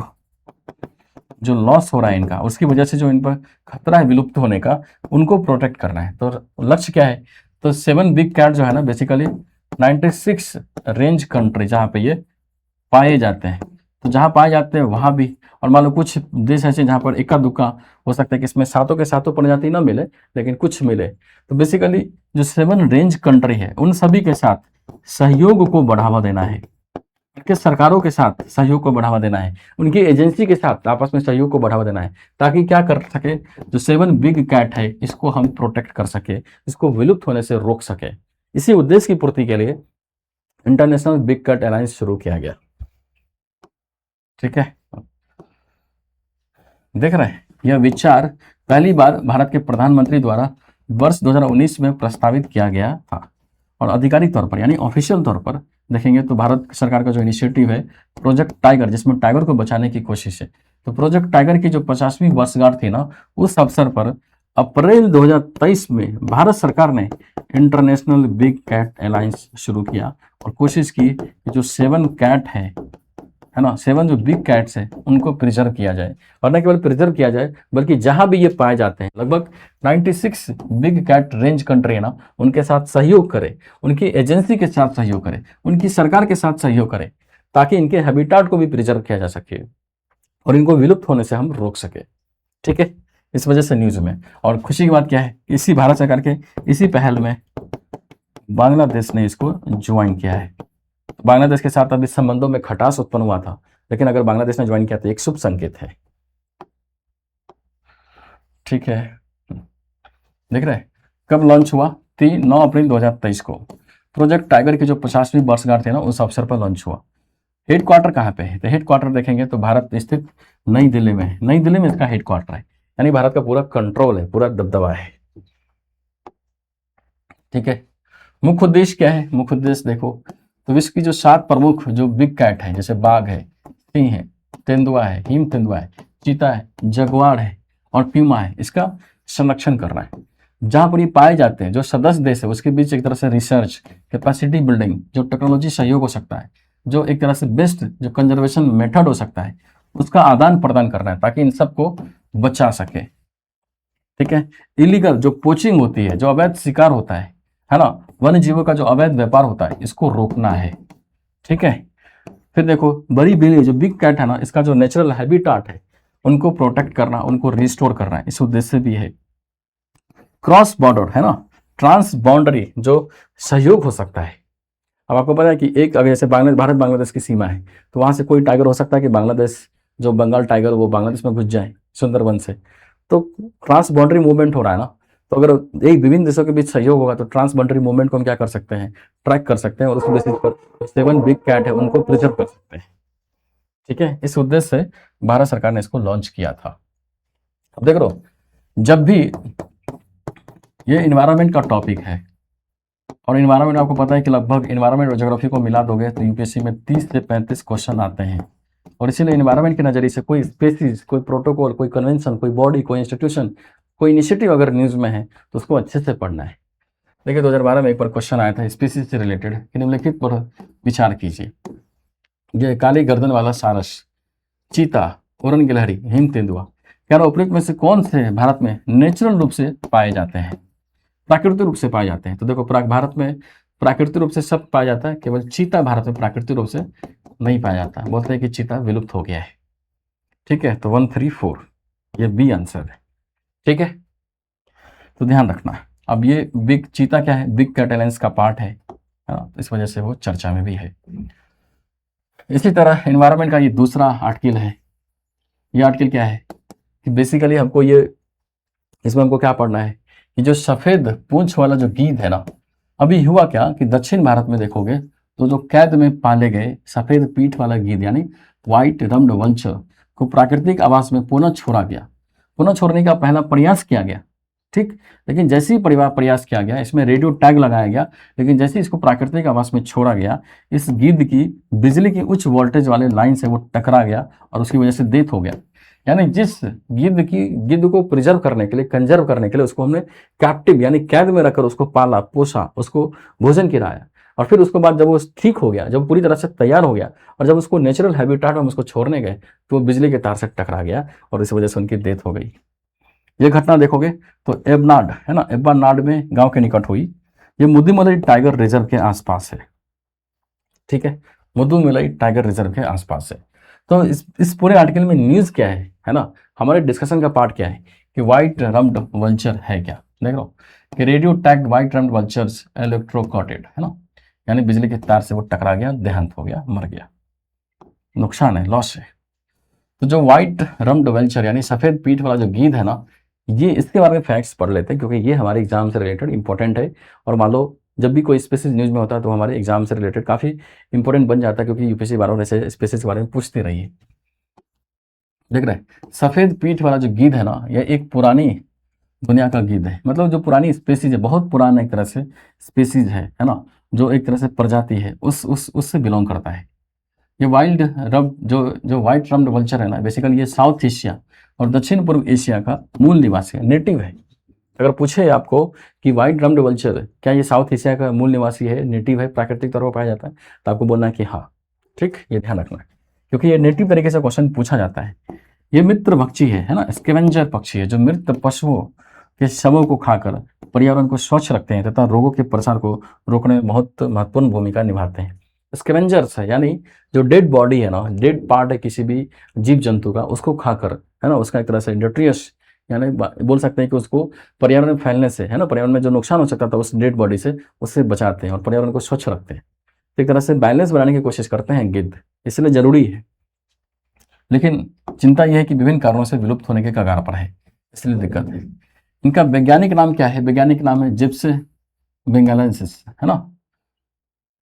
जो लॉस हो रहा है इनका, उसकी वजह से जो इन पर खतरा है विलुप्त होने का, उनको प्रोटेक्ट करना है। तो लक्ष्य क्या है, तो 7 बिग कैट जो है ना, बेसिकली 96 रेंज कंट्री जहाँ पे ये पाए जाते हैं। तो जहाँ पाए जाते हैं वहाँ भी, और मान लो कुछ देश ऐसे जहाँ पर इक्का दुक्का हो सकता है कि इसमें सातों के सातों प्रजाति ना मिले, लेकिन कुछ मिले। तो बेसिकली जो 7 रेंज कंट्री है उन सभी के साथ सहयोग को बढ़ावा देना है, उनके सरकारों के साथ सहयोग को बढ़ावा देना है, उनकी एजेंसी के साथ आपस में सहयोग को बढ़ावा देना है, ताकि क्या कर सके, जो 7 बिग कैट है इसको हम प्रोटेक्ट कर सके, इसको विलुप्त होने से रोक सके। इसी उद्देश्य की पूर्ति के लिए इंटरनेशनल बिग कैट अलायंस शुरू किया गया। ठीक है, देख रहे हैं, यह विचार पहली बार भारत के प्रधानमंत्री द्वारा वर्ष 2019 में प्रस्तावित किया गया था। और आधिकारिक तौर पर यानी ऑफिशियल तौर पर देखेंगे तो भारत सरकार का जो इनिशिएटिव है प्रोजेक्ट टाइगर, जिसमें टाइगर को बचाने की कोशिश है, तो प्रोजेक्ट टाइगर की जो 50वीं वर्षगांठ थी ना, उस अवसर पर अप्रैल 2023 में भारत सरकार ने इंटरनेशनल बिग कैट अलायंस शुरू किया और कोशिश की कि जो 7 कैट है ना, 7 जो बिग कैट्स हैं उनको प्रिजर्व किया जाए। और न केवल प्रिजर्व किया जाए बल्कि जहां भी ये पाए जाते हैं, लगभग 96 बिग कैट रेंज कंट्री है ना, उनके साथ सहयोग करे, उनकी एजेंसी के साथ सहयोग करे, उनकी सरकार के साथ सहयोग करे, ताकि इनके हैबिटाट को भी प्रिजर्व किया जा सके और इनको विलुप्त होने से हम रोक सके। ठीक है, इस वजह से न्यूज में। और खुशी की बात क्या है, इसी भारत सरकार के इसी पहल में बांग्लादेश ने इसको ज्वाइन किया है। बांग्लादेश के साथ अभी संबंधों में खटास उत्पन्न हुआ था, लेकिन अगर बांग्लादेश ने ज्वाइन किया तो एक शुभ संकेत है। ठीक है, देख रहे हैं कब लॉन्च हुआ, 9 अप्रैल 2023 को। प्रोजेक्ट टाइगर की जो 50वीं वर्षगांठ थी ना, उस अवसर पर लॉन्च हुआ। हेडक्वार्टर कहाँ पे है, तो हेडक्वार्टर देखेंगे तो भारत स्थित नई दिल्ली में है। नई दिल्ली में इसका हेडक्वार्टर है, यानी भारत का पूरा कंट्रोल है, पूरा दबदबा है। ठीक है, मुख्य उद्देश्य क्या है, मुख्य उद्देश्य देखो तो विश्व की जो 7 प्रमुख जो बिग कैट है, जैसे बाघ है, सिंह है, तेंदुआ है, हिम तेंदुआ है, चीता है, जगुआर है और प्यूमा है, इसका संरक्षण करना है। जहां पर ये पाए जाते हैं, जो सदस्य देश है उसके बीच एक तरह से रिसर्च, कैपेसिटी बिल्डिंग, जो टेक्नोलॉजी सहयोग हो सकता है, जो एक तरह से बेस्ट जो कंजर्वेशन मेथड हो सकता है, उसका आदान प्रदान करना है, ताकि इन सबको बचा सके। ठीक है, इलीगल जो पोचिंग होती है, जो अवैध शिकार होता है ना, वन्य जीवों का जो अवैध व्यापार होता है, इसको रोकना है। ठीक है, फिर देखो बड़ी बिल्ली जो बिग कैट है ना, इसका जो नेचुरल हैबिटाट है उनको प्रोटेक्ट करना, उनको रिस्टोर करना है, इस उद्देश्य से भी है। क्रॉस बॉर्डर है ना, ट्रांस बाउंड्री जो सहयोग हो सकता है। अब आपको पता है कि एक अगर जैसे भारत बांग्लादेश की सीमा है, तो वहां से कोई टाइगर हो सकता है कि बांग्लादेश जो बंगाल टाइगर वो बांग्लादेश में घुस जाए सुंदरबन से, तो ट्रांस बाउंड्री मूवमेंट हो रहा है ना। तो अगर एक विभिन्न देशों के बीच सहयोग होगा तो ट्रांस बाउंड्री मूवमेंट को हम क्या कर सकते हैं, ट्रैक कर सकते हैं, और उस बेसिस पर 7 बिग कैट है उनको प्रिजर्व कर सकते हैं। ठीक है, इस उद्देश्य से भारत सरकार ने इसको लॉन्च किया था। अब देख लो, जब भी ये इन्वायरमेंट का टॉपिक है, और इन्वायरमेंट आपको पता है कि लगभग इन्वायरमेंट और ज्योग्राफी को मिला दोगे तो यूपीएससी में 30 से 35 क्वेश्चन आते हैं। और इसीलिए इन्वायरमेंट के नजरिए से कोई स्पेसीज, कोई प्रोटोकॉल, कोई कन्वेंशन, कोई बॉडी, कोई इंस्टीट्यूशन, कोई इनिशिएटिव अगर न्यूज में है तो उसको अच्छे से पढ़ना है। देखिए 2012 में एक बार क्वेश्चन आया था स्पीसीज से रिलेटेड, निम्नलिखित पर विचार कीजिए। ये काली गर्दन वाला सारस, चीता, उड़न गिलहरी, हिम तेंदुआ, क्या उपयुक्त में से कौन से भारत में नेचुरल रूप से पाए जाते हैं, प्राकृतिक रूप से पाए जाते हैं। तो देखो भारत में प्राकृतिक रूप से सब पाया जाता है, केवल चीता भारत में प्राकृतिक रूप से नहीं पाया जाता, बोलते हैं कि चीता विलुप्त हो गया है। ठीक है, तो 134 ये बी आंसर है। ठीक है, तो ध्यान रखना। अब ये बिग चीता क्या है, बिग कैटलाइंस का पार्ट है, तो इस वजह से वो चर्चा में भी है। इसी तरह एनवायरनमेंट का ये दूसरा आर्टिकल है। ये आर्टिकल क्या है कि बेसिकली हमको ये, इसमें हमको क्या पढ़ना है कि जो सफेद पूंछ वाला जो गीद है ना, अभी हुआ क्या कि दक्षिण भारत में देखोगे तो जो कैद में पाले गए सफेद पीठ वाला गीद यानी व्हाइट रम्ड वल्चर को प्राकृतिक आवास में पुनः छोड़ा गया। पुनः छोड़ने का पहला प्रयास किया गया, ठीक, लेकिन जैसे ही प्रयास किया गया, इसमें रेडियो टैग लगाया गया, लेकिन जैसे ही इसको प्राकृतिक आवास में छोड़ा गया, इस गिद्ध की बिजली की उच्च वोल्टेज वाले लाइन से वो टकरा गया और उसकी वजह से डेथ हो गया। यानी जिस गिद्ध को प्रिजर्व करने के लिए, कंजर्व करने के लिए उसको हमने कैप्टिव यानी कैद में रखकर उसको पाला पोसा, उसको भोजन कराया, और फिर उसके बाद जब वो ठीक हो गया, जब पूरी तरह से तैयार हो गया और जब उसको नेचुरल हैबिटेट में हम उसको छोड़ने गए तो वो बिजली के तार से टकरा गया और इस वजह से उनकी डेथ हो गई। ये घटना देखोगे तो एबनाड है ना, एबनाड में गांव के निकट हुई। ये मुदुमलाई टाइगर रिजर्व के आसपास है। ठीक है, मुदुमलाई टाइगर रिजर्व के आसपास है। तो इस पूरे आर्टिकल में न्यूज क्या है ना, हमारे डिस्कशन का पार्ट क्या है कि व्हाइट रम्ड वल्चर है क्या, देख लो कि radio tag white rumped vultures इलेक्ट्रोकॉटेड है ना, यानी बिजली के तार से वो टकरा गया, देहांत हो गया, मर गया, नुकसान है, लॉस है। तो जो व्हाइट रम्ड वल्चर यानी सफेद पीठ वाला जो गीद है ना, ये इसके बारे में फैक्ट्स पढ़ लेते हैं क्योंकि ये हमारे एग्जाम से रिलेटेड इंपॉर्टेंट है। और मान लो जब भी कोई स्पेसिस न्यूज में होता है तो हमारे एग्जाम से रिलेटेड काफ़ी इंपॉर्टेंट बन जाता है, क्योंकि यूपीएससी बार बार ऐसे स्पेसिस के बारे में पूछती रही है। देख रहे हैं, सफ़ेद पीठ वाला जो गीद है ना, यह एक पुरानी दुनिया का गीद है, मतलब जो पुरानी स्पेसीज है, बहुत पुराना एक तरह से स्पेसीज है ना, जो एक तरह से प्रजाति है उससे बिलोंग करता है। ये वाइल्ड रब जो व्हाइट रम्ड वल्चर है ना, बेसिकली ये साउथ एशिया और दक्षिण पूर्व एशिया का मूल निवासी है, नेटिव है। अगर पूछे आपको कि व्हाइट रम्ड वल्चर क्या ये साउथ एशिया का मूल निवासी है, नेटिव है, प्राकृतिक तौर पर पाया जाता है, तो आपको बोलना है कि हाँ। ठीक, ये ध्यान रखना है क्योंकि ये नेटिव तरीके से क्वेश्चन पूछा जाता है। ये मित्र पक्षी है ना, स्कैवेंजर पक्षी है जो मृत पशुओं के शवों को खाकर पर्यावरण को स्वच्छ रखते हैं तथा रोगों के प्रसार को रोकने में बहुत महत्वपूर्ण भूमिका निभाते हैं। स्कैवेंजर्स है यानी जो डेड बॉडी है ना, डेड पार्ट है किसी भी जीव जंतु का, उसको खाकर है ना, उसका एक तरह से न्यूट्रियस यानी बोल सकते हैं कि उसको पर्यावरण में फैलने से है ना, पर्यावरण में जो नुकसान हो सकता था उस डेड बॉडी से, उससे बचाते हैं और पर्यावरण को स्वच्छ रखते हैं। तो एक तरह से बैलेंस बनाने की कोशिश करते हैं गिद्ध, इसलिए जरूरी है। लेकिन चिंता यह है कि विभिन्न कारणों से विलुप्त होने के कगार पर है, इसलिए दिक्कत है। इनका वैज्ञानिक नाम क्या है, वैज्ञानिक नाम है जिप्स बेंगालेंसिस है ना,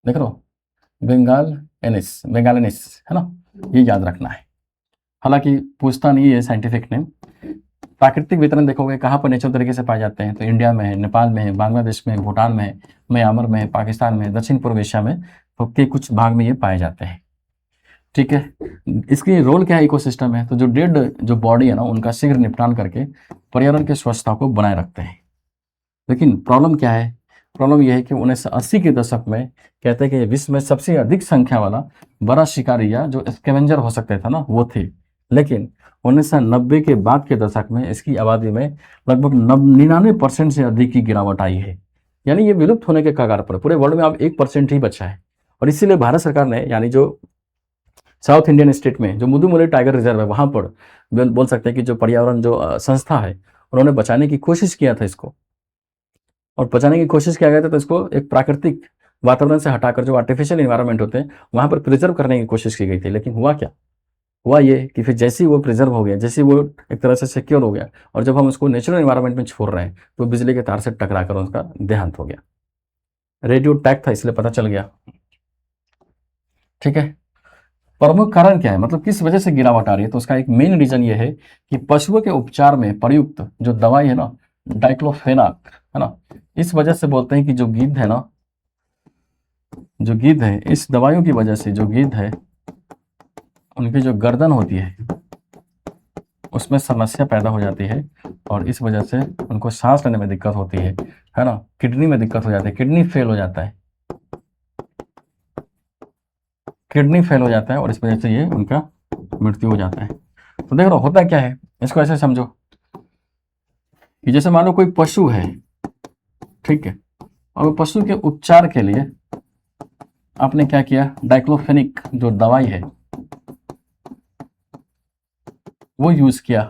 देख लो बेंगालेनिस है ना, ये याद रखना है। हालांकि पूछता नहीं है साइंटिफिक नेम। प्राकृतिक वितरण देखोगे कहाँ पर नेचुरल तरीके से पाए जाते हैं, तो इंडिया में है, नेपाल में है, बांग्लादेश में, भूटान में है, म्यांमार में है, पाकिस्तान में, दक्षिण पूर्व एशिया में तो के कुछ भाग में ये पाए जाते हैं। ठीक है, इसकी रोल क्या है इकोसिस्टम में, तो जो डेड जो बॉडी है ना उनका शीघ्र निपटान करके पर्यावरण की स्वच्छता को बनाए रखते हैं। लेकिन प्रॉब्लम क्या है, प्रॉब्लम यह है कि 1980 के दशक में कहते हैं कि विश्व में सबसे अधिक संख्या वाला बड़ा शिकारी या जो स्कैवेंजर हो सकते थे ना वो थे। लेकिन 1990 के बाद के दशक में इसकी आबादी में लगभग 99% से अधिक की गिरावट आई है, यानी ये विलुप्त होने के कगार पर। पूरे वर्ल्ड में अब 1% ही बचा है। और इसीलिए भारत सरकार ने यानी जो साउथ इंडियन स्टेट में जो मुदुमलाई टाइगर रिजर्व है वहाँ पर बोल सकते हैं कि जो पर्यावरण जो संस्था है उन्होंने बचाने की कोशिश किया था इसको, और बचाने की कोशिश किया गया था तो इसको एक प्राकृतिक वातावरण से हटाकर जो आर्टिफिशियल इन्वायरमेंट होते हैं वहाँ पर प्रिजर्व करने की कोशिश की गई थी। लेकिन हुआ क्या, हुआ ये कि फिर जैसे ही वो प्रिजर्व हो गया, जैसे ही वो एक तरह से सिक्योर हो गया और जब हम उसको नेचुरल इन्वायरमेंट में छोड़ रहे हैं तो बिजली के तार से टकरा कर उसका देहांत हो गया। रेडियो टैग था इसलिए पता चल गया। ठीक है, प्रमुख कारण क्या है, मतलब किस वजह से गिरावट आ रही है, तो उसका एक मेन रीजन ये है कि पशुओं के उपचार में प्रयुक्त जो दवाई है ना डाइक्लोफेनाक है ना, इस वजह से बोलते हैं कि जो गिद्ध है ना, जो गिद्ध है इस दवाइयों की वजह से जो गिद्ध है उनकी जो गर्दन होती है उसमें समस्या पैदा हो जाती है और इस वजह से उनको सांस लेने में दिक्कत होती है ना, किडनी में दिक्कत हो जाती है, किडनी फेल हो जाता है, किडनी फेल हो जाता है और इस वजह से ये उनका मृत्यु हो जाता है। तो देख लो होता क्या है, इसको ऐसे समझो कि जैसे मान लो कोई पशु है, ठीक है, और पशु के उपचार के लिए आपने क्या किया, डाइक्लोफेनिक जो दवाई है वो यूज किया।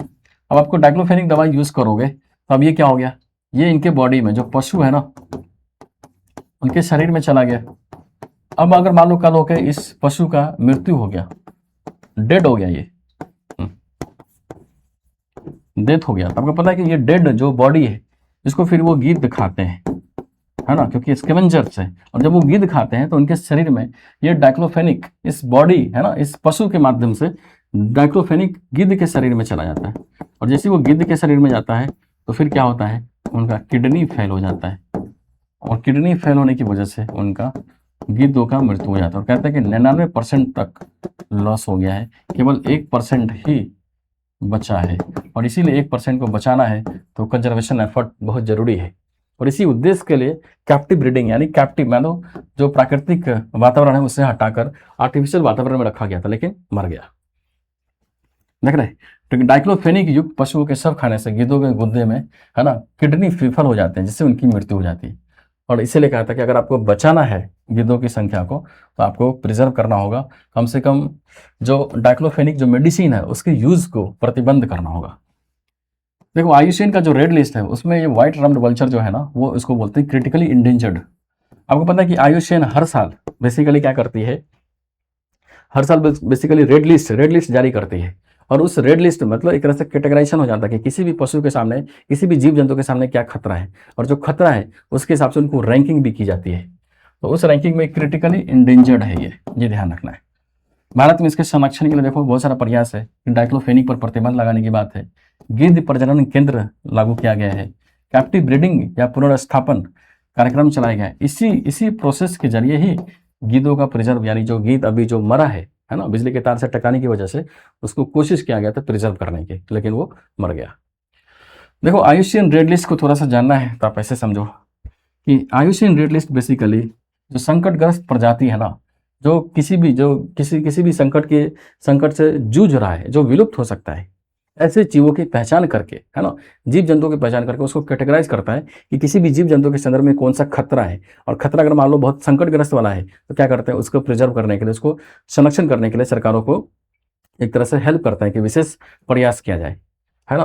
अब आपको डाइक्लोफेनिक दवाई यूज करोगे तो अब ये क्या हो गया, ये इनके बॉडी में जो पशु है ना उनके शरीर में चला गया। अब अगर मान लो कल होके इस पशु का मृत्यु हो गया, डेड हो गया, ये डेथ हो गया, तो आपको पता है कि ये डेड जो बॉडी है इसको फिर वो गिद्ध खाते हैं, है ना, क्योंकि स्कैवेंजर्स है। और जब वो गिद्ध खाते हैं तो उनके शरीर में ये डाइक्लोफेनिक इस बॉडी है ना, इस पशु के माध्यम से डाइक्लोफेनिक गिद्ध के शरीर में चला जाता है। और जैसे वो गिद्ध के शरीर में जाता है तो फिर क्या होता है, उनका किडनी फेल हो जाता है। और किडनी फेल होने की वजह से उनका गिद्धों का मृत्यु हो जाता है। और कहते हैं कि 99% तक लॉस हो गया है, केवल 1% ही बचा है। और इसीलिए 1% को बचाना है तो कंजर्वेशन एफर्ट बहुत जरूरी है। और इसी उद्देश्य के लिए कैप्टिव ब्रीडिंग यानी कैप्टिव मानो जो प्राकृतिक वातावरण है उससे हटाकर आर्टिफिशियल वातावरण में रखा गया था, लेकिन मर गया। देख रहे, तो डाइक्लोफेनिक युक्त पशुओं के शव खाने से गिद्धों के गुर्दे में है ना किडनी विफल हो जाते हैं, जिससे उनकी मृत्यु हो जाती है। और इसीलिए कहा था कि अगर आपको बचाना है गिद्धों की संख्या को तो आपको प्रिजर्व करना होगा, कम से कम जो डाइक्लोफेनिक जो मेडिसिन है उसके यूज को प्रतिबंध करना होगा। देखो आयुषीन का जो रेड लिस्ट है उसमें ये व्हाइट रम्ड वल्चर जो है ना वो इसको बोलते हैं क्रिटिकली इंडेंजर्ड। आपको पता है कि आयुषीन हर साल बेसिकली क्या करती है, हर साल बेसिकली रेड लिस्ट जारी करती है। और उस रेड लिस्ट मतलब एक तरह से कैटेगराइजेशन हो जाता है कि किसी भी पशु के सामने, किसी भी जीव जंतु के सामने क्या खतरा है, और जो खतरा है उसके हिसाब से उनको रैंकिंग भी की जाती है। तो उस रैंकिंग में क्रिटिकली इंडेंजर्ड है ये ध्यान रखना है। भारत में इसके संरक्षण के लिए देखो बहुत सारा प्रयास है, डाइक्लोफेनिक पर प्रतिबंध लगाने की बात है, गिद्ध प्रजनन केंद्र लागू किया गया है, कैप्टिव ब्रीडिंग या पुनर्स्थापन कार्यक्रम चलाया गया है। इसी प्रोसेस के जरिए ही गिद्धों का प्रिजर्व यानी जो गिद्ध अभी जो मरा है ना बिजली के तार से टकराने की वजह से उसको कोशिश किया गया था प्रिजर्व करने की, लेकिन वो मर गया। देखो आयुषीन रेड लिस्ट को थोड़ा सा जानना है तो आप ऐसे समझो कि आयुषीन रेड लिस्ट बेसिकली जो संकटग्रस्त प्रजाति है ना, जो किसी भी संकट से जूझ रहा है, जो विलुप्त हो सकता है, ऐसे जीवों की पहचान करके है ना, जीव जंतुओं की पहचान करके उसको कैटेगराइज करता है कि किसी भी जीव जंतु के संदर्भ में कौन सा खतरा है। और खतरा अगर मान लो बहुत संकटग्रस्त वाला है तो क्या करते हैं, उसको प्रिजर्व करने के लिए, उसको संरक्षण करने के लिए सरकारों को एक तरह से हेल्प करता है कि विशेष प्रयास किया जाए, है ना।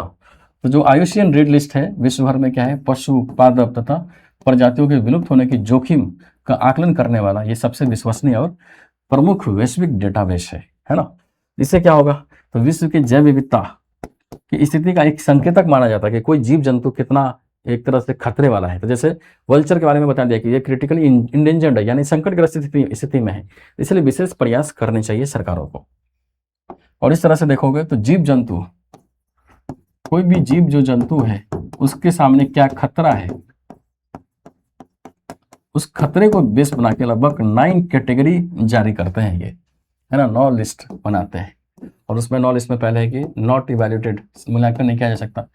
तो जो आयुषीन रेड लिस्ट है विश्व भर में क्या है, पशु पादप तथा प्रजातियों के विलुप्त होने की जोखिम का आकलन करने वाला ये सबसे विश्वसनीय और प्रमुख वैश्विक डेटाबेस है ना। इससे क्या होगा, तो विश्व की जैव विविधता की स्थिति का एक संकेतक माना जाता है कि कोई जीव जंतु कितना एक तरह से खतरे वाला है। तो जैसे वल्चर के बारे में बता दिया कि ये क्रिटिकली इंडेंजर्ड है यानी संकटग्रस्त स्थिति में है, इसलिए विशेष प्रयास करने चाहिए सरकारों को। और इस तरह से देखोगे तो जीव जंतु, कोई भी जीव जो जंतु है उसके सामने क्या खतरा है, उस खतरे को बेस बना के लगभग 9 कैटेगरी जारी करते हैं ये, है ना, 9 लिस्ट बनाते हैं। और उसमें 9 लिस्ट में पहले है कि नॉट इवैल्यूएटेड, मूल्यांकन नहीं किया जा सकता,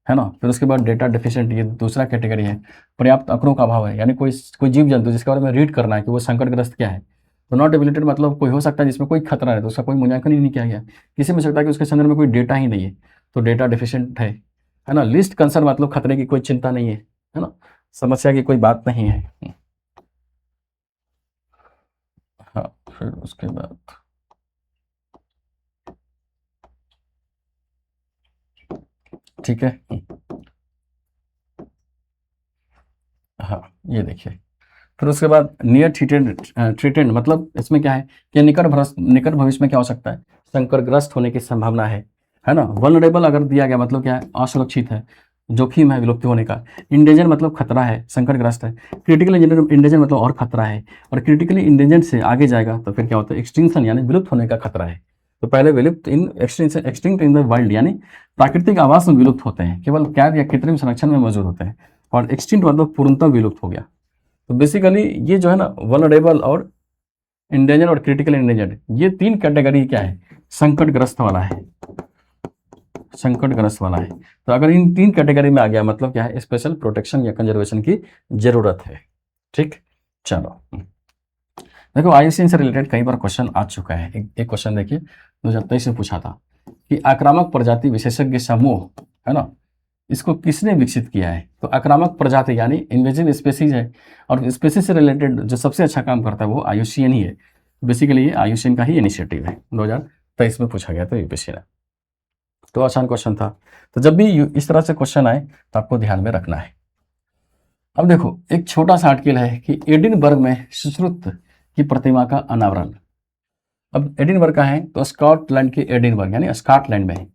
है ना। फिर उसके बाद डेटा डेफिशिएंट, ये दूसरा कैटेगरी है। पर्याप्त आंकड़ों का अभाव है, यानी कोई जीव जंतु जिसके बारे में रीड करना है कि वो संकटग्रस्त क्या है। तो नॉट इवैल्यूएटेड मतलब कोई हो सकता है जिसमें कोई खतरा है तो उसका कोई मूल्यांकन ही नहीं किया गया। किसी में सकता है कि उसके संदर्भ में कोई डेटा ही नहीं है, तो डेटा डेफिशिएंट है ना। लिस्ट कंसर्न मतलब खतरे की कोई चिंता नहीं है ना, समस्या की कोई बात नहीं है। हाँ, फिर उसके बाद ठीक है। हाँ ये देखिए, फिर उसके बाद नियर थ्रेटेंड मतलब इसमें क्या है कि निकट भविष्य में क्या हो सकता है, संकटग्रस्त होने की संभावना है ना। वल्नरेबल अगर दिया गया मतलब क्या है, असुरक्षित है, जोखिम है विलुप्त होने का। इंडेंजर मतलब खतरा है, संकटग्रस्त है। क्रिटिकली इंडेंजर मतलब और खतरा है। और क्रिटिकली इंडेंजर से आगे जाएगा तो फिर क्या होता है, एक्सटिंक्शन यानी विलुप्त होने का खतरा है। तो पहले विलुप्त इन एक्सटिंक्ट इन द वाइल्ड यानी प्राकृतिक आवास में विलुप्त होते हैं, केवल कैद या कृत्रिम संरक्षण में मौजूद होते हैं। और एक्सटिंक्ट मतलब पूर्णतः विलुप्त हो गया। तो बेसिकली ये जो है ना वल्नरेबल और इंडेंजर और क्रिटिकली इंडेंजर्ड, ये 3 कैटेगरी क्या है, संकटग्रस्त वाला है, संकटग्रस्त वाला है। तो अगर इन 3 कैटेगरी में आ गया मतलब क्या है, स्पेशल प्रोटेक्शन या कंजर्वेशन की जरूरत है। ठीक, चलो देखो आयुषीन से रिलेटेड कई बार क्वेश्चन आ चुका है। एक क्वेश्चन देखिए 2023 में पूछा था कि आक्रामक प्रजाति विशेषज्ञ समूह, है ना, इसको किसने विकसित किया है? तो आक्रामक प्रजाति यानी इन्वेजिव स्पेसीज है, और स्पेसीज से रिलेटेड जो सबसे अच्छा काम करता है वो IUCN ही है। बेसिकली ये IUCN का ही इनिशिएटिव है, 2023 में पूछा गया था यूपीएससी ने। तो आसान क्वेश्चन था। तो जब भी इस तरह से क्वेश्चन आए तो आपको ध्यान में रखना है। अब देखो एक छोटा सा आर्टिकल है कि एडिनबर्ग में सुश्रुत की प्रतिमा का अनावरण। अब एडिनबर्ग का है तो स्कॉटलैंड के एडिनबर्ग यानी स्कॉटलैंड में है,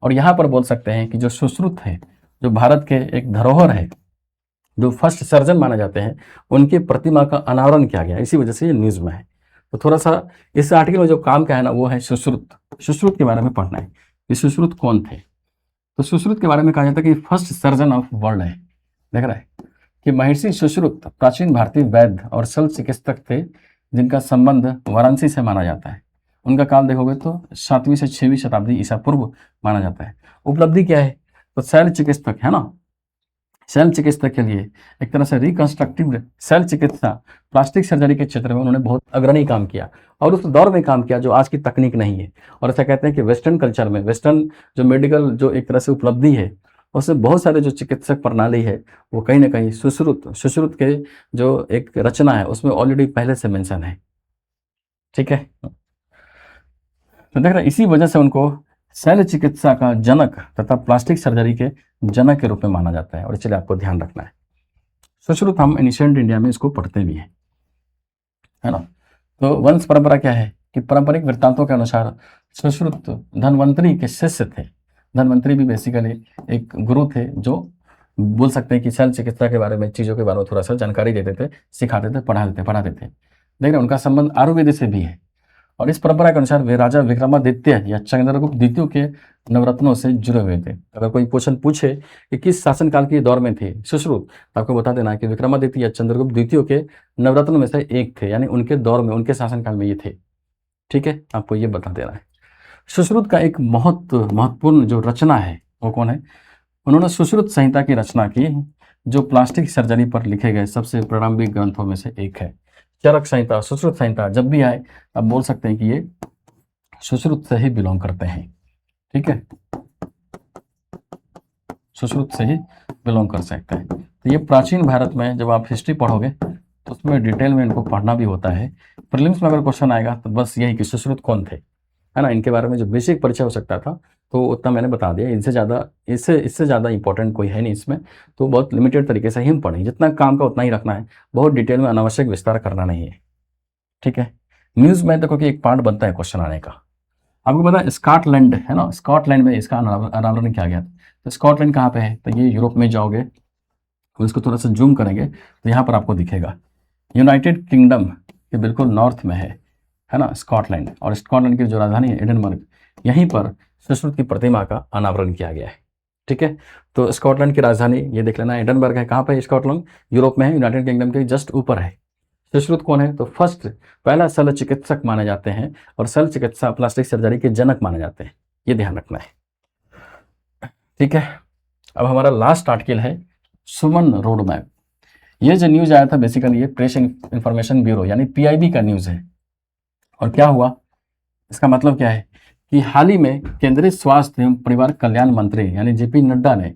और यहाँ पर बोल सकते हैं कि जो सुश्रुत है, जो भारत के एक धरोहर है, जो फर्स्ट सर्जन माने जाते हैं, उनकी प्रतिमा का अनावरण किया गया, इसी वजह से ये न्यूज में है। तो थोड़ा सा इस आर्टिकल में जो काम क्या है ना वो है सुश्रुत। सुश्रुत के बारे में पढ़ना है कि सुश्रुत कौन थे। तो सुश्रुत के बारे में कहा जाता है कि फर्स्ट सर्जन ऑफ वर्ल्ड है। देख रहा है कि महर्षि सुश्रुत प्राचीन भारतीय वैद्य और शल्य चिकित्सक थे, जिनका संबंध वाराणसी से माना जाता है। उनका काल देखोगे तो 7वीं से 6वीं शताब्दी ईसा पूर्व माना जाता है। उपलब्धि क्या है? तो शल्य चिकित्सक है ना, शल्य चिकित्सा के लिए एक तरह से रिकंस्ट्रक्टिव शल्य चिकित्सा, प्लास्टिक सर्जरी के क्षेत्र में उन्होंने बहुत अग्रणी काम किया, और उस दौर में काम किया जो आज की तकनीक नहीं है। और ऐसा कहते हैं कि वेस्टर्न कल्चर में, वेस्टर्न जो मेडिकल जो एक तरह से उपलब्धि है, उसमें बहुत सारे जो चिकित्सक प्रणाली है वो कहीं ना कहीं सुश्रुत के जो एक रचना है उसमें ऑलरेडी पहले से मेंशन है। ठीक है, तो देख रहे इसी वजह से उनको शल्य चिकित्सा का जनक तथा प्लास्टिक सर्जरी के जनक के रूप में माना जाता है, और इसलिए आपको ध्यान रखना है। सुश्रुत हम एंशिएंट इंडिया में इसको पढ़ते भी हैं, है ना। तो वंश परंपरा क्या है कि पारंपरिक वृत्तांतों के अनुसार सुश्रुत धन्वंतरी के शिष्य थे। धन्वंतरी भी बेसिकली एक गुरु थे जो बोल सकते हैं कि शल्य चिकित्सा के बारे में, चीज़ों के बारे में थोड़ा सा जानकारी देते थे, सिखाते थे, पढ़ाते थे। लेकिन उनका संबंध आयुर्वेद से भी है, और इस परंपरा के अनुसार वे राजा विक्रमादित्य या चंद्रगुप्त द्वितीय के नवरत्नों से जुड़े हुए थे। अगर कोई क्वेश्चन पूछे कि किस शासनकाल के दौर में थे सुश्रुत, तो आपको बता देना कि विक्रमादित्य या चंद्रगुप्त द्वितीय के नवरत्नों में से एक थे, यानी उनके दौर में, उनके शासनकाल में ये थे। ठीक है, आपको ये बता देना है। सुश्रुत का एक महत्वपूर्ण जो रचना है वो कौन है? उन्होंने सुश्रुत संहिता की रचना की, जो प्लास्टिक सर्जरी पर लिखे गए सबसे प्रारंभिक ग्रंथों में से एक है। चरक संहिता, सुश्रुत संहिता जब भी आए आप बोल सकते हैं कि ये सुश्रुत से ही बिलोंग करते हैं। ठीक है, सुश्रुत से ही बिलोंग कर सकते हैं। तो ये प्राचीन भारत में जब आप हिस्ट्री पढ़ोगे तो उसमें डिटेल में इनको पढ़ना भी होता है। प्रीलिम्स में अगर क्वेश्चन आएगा तो बस यही कि सुश्रुत कौन थे, है ना। इनके बारे में जो बेसिक परिचय हो सकता था तो उतना मैंने बता दिया। इससे ज़्यादा इंपॉर्टेंट कोई है नहीं इसमें, तो बहुत लिमिटेड तरीके से ही हम पढ़ें। जितना काम का उतना ही रखना है, बहुत डिटेल में अनावश्यक विस्तार करना नहीं है। ठीक है, न्यूज़ में देखो कि एक पार्ट बनता है क्वेश्चन आने का। आपको पता है स्कॉटलैंड है ना, स्कॉटलैंड में इसका अनावरण किया गया। तो स्कॉटलैंड कहाँ पे है? तो ये यूरोप में जाओगे और इसको थोड़ा सा जूम करेंगे तो यहाँ पर आपको दिखेगा यूनाइटेड किंगडम के बिल्कुल नॉर्थ में है ना स्कॉटलैंड। और स्कॉटलैंड की जो राजधानी है एडिनबर्ग, यहीं पर सुश्रुत की प्रतिमा का अनावरण किया गया है। ठीक है, तो स्कॉटलैंड की राजधानी ये देख लेना, एडिनबर्ग है। कहाँ पर है स्कॉटलैंड? यूरोप में है, यूनाइटेड किंगडम के जस्ट ऊपर है। सुश्रुत कौन है? तो पहला शल्य चिकित्सक माने जाते हैं, और शल्य चिकित्सा प्लास्टिक सर्जरी के जनक माने जाते हैं, ये ध्यान रखना है। ठीक है, अब हमारा लास्ट आर्टिकल है सुमन रोड मैप। ये जो न्यूज आया था बेसिकली ये प्रेस इंफॉर्मेशन ब्यूरो यानी PIB का न्यूज है। और क्या हुआ, इसका मतलब क्या है कि हाल ही में केंद्रीय स्वास्थ्य एवं परिवार कल्याण मंत्री यानी JP नड्डा ने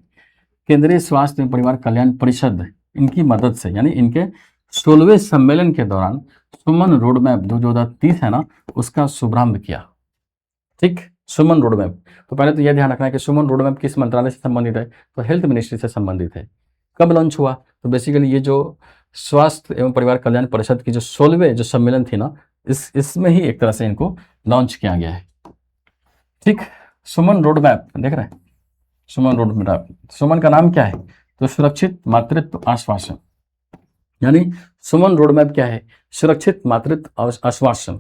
केंद्रीय स्वास्थ्य एवं परिवार कल्याण परिषद इनकी मदद से, यानी इनके 16वें सम्मेलन के दौरान सुमन रोड मैप 2030 है ना, उसका शुभारंभ किया। ठीक, सुमन रोड मैप। तो पहले तो यह ध्यान रखना है कि सुमन रोड मैप किस मंत्रालय से संबंधित है? तो हेल्थ मिनिस्ट्री से संबंधित है। कब लॉन्च हुआ? तो बेसिकली ये जो स्वास्थ्य एवं परिवार कल्याण परिषद की जो 16वें जो सम्मेलन थी ना, इसमें ही एक तरह से इनको लॉन्च किया गया है। ठीक, सुमन रोड मैप देख रहे हैं, सुमन रोड मैप। सुमन का नाम क्या है? तो सुरक्षित मातृत्व आश्वासन, यानी सुमन रोड मैप क्या है? सुरक्षित मातृत्व आश्वासन,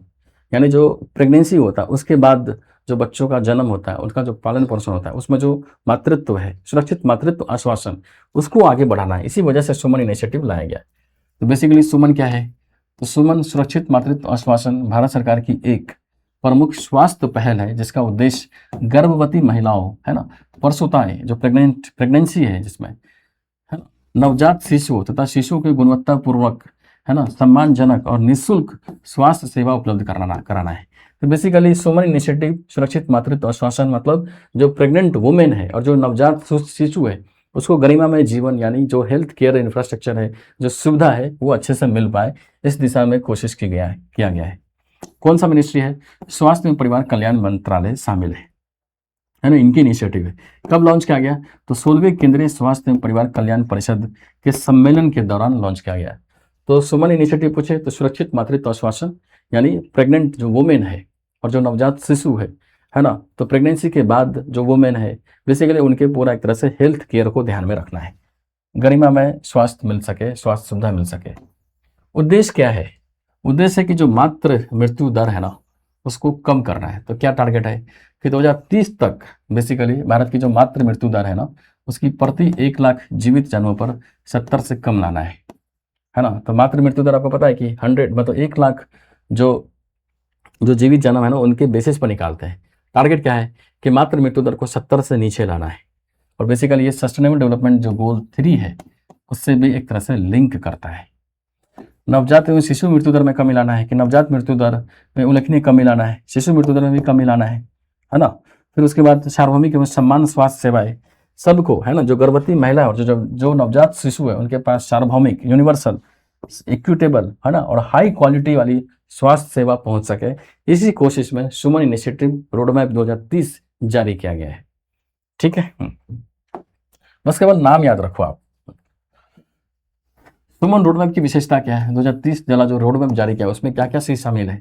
यानी जो प्रेगनेंसी होता है उसके बाद जो बच्चों का जन्म होता है, उनका जो पालन पोषण होता है, उसमें जो मातृत्व है, सुरक्षित मातृत्व आश्वासन, उसको आगे बढ़ाना है। इसी वजह से सुमन इनिशिएटिव लाया गया है। तो बेसिकली सुमन क्या है? तो सुमन सुरक्षित मातृत्व आश्वासन भारत सरकार की एक प्रमुख स्वास्थ्य पहल है, जिसका उद्देश्य गर्भवती महिलाओं, है ना, प्रसूताएं, जो प्रेगनेंसी है जिसमें, है ना, नवजात शिशु तथा शिशु के गुणवत्तापूर्वक, है ना, सम्मानजनक और निःशुल्क स्वास्थ्य सेवा उपलब्ध कराना है। तो बेसिकली सुमन इनिशिएटिव सुरक्षित मातृत्व आश्वासन मतलब जो प्रेग्नेंट वुमेन है और जो नवजात शिशु है उसको गरिमामय जीवन यानी जो हेल्थ केयर इंफ्रास्ट्रक्चर है, जो सुविधा है, वो अच्छे से मिल पाए, इस दिशा में कोशिश किया गया है। कौन सा मिनिस्ट्री है? स्वास्थ्य एवं परिवार कल्याण मंत्रालय शामिल है ना, इनकी इनिशिएटिव है। कब लॉन्च किया गया? तो 16वें केंद्रीय स्वास्थ्य एवं परिवार कल्याण परिषद के सम्मेलन के दौरान लॉन्च किया गया। तो सुमन इनिशिएटिव पूछे तो सुरक्षित मातृत्व आश्वासन यानी प्रेग्नेंट जो वुमेन है और जो नवजात शिशु है ना, तो प्रेगनेंसी के बाद जो वुमेन है बेसिकली उनके पूरा एक तरह से हेल्थ केयर को ध्यान में रखना है, गरिमा में स्वास्थ्य मिल सके, स्वास्थ्य सुविधा मिल सके। उद्देश्य क्या है? उद्देश्य है कि जो मातृ मृत्यु दर है ना, उसको कम करना है। तो क्या टारगेट है कि 2030 तक बेसिकली भारत की जो मातृ मृत्यु दर है ना, उसकी प्रति 1 लाख जीवित जन्मों पर 70 से कम लाना है ना। तो मातृ मृत्यु दर आपको पता है कि 100 मतलब 1 लाख जो जीवित जन्म है ना, उनके बेसिस पर निकालते हैं। टारगेट क्या है कि मातृ मृत्यु दर को 70 से नीचे लाना है। और बेसिकली ये सस्टेनेबल डेवलपमेंट जो गोल 3 है उससे भी एक तरह से लिंक करता है। नवजात एवं शिशु मृत्यु दर में कमी लाना है कि नवजात मृत्यु दर में उल्लेखनीय कमी लाना है, शिशु मृत्यु दर में भी कमी लाना है ना। फिर उसके बाद सार्वभौमिक एवं सम्मान स्वास्थ्य सेवाएं सबको, है ना, जो गर्भवती महिला है और जो नवजात शिशु है उनके पास सार्वभौमिक, यूनिवर्सल, इक्विटेबल, है ना, और हाई क्वालिटी वाली स्वास्थ्य सेवा पहुंच सके। इसी कोशिश में सुमन इनिशिएटिव रोडमैप 2030 जारी किया गया है। ठीक है, बस केवल नाम याद रखो आप। सुमन रोडमैप की विशेषता क्या है? 2030 वाला जो रोडमैप जारी किया उसमें क्या क्या चीज शामिल है?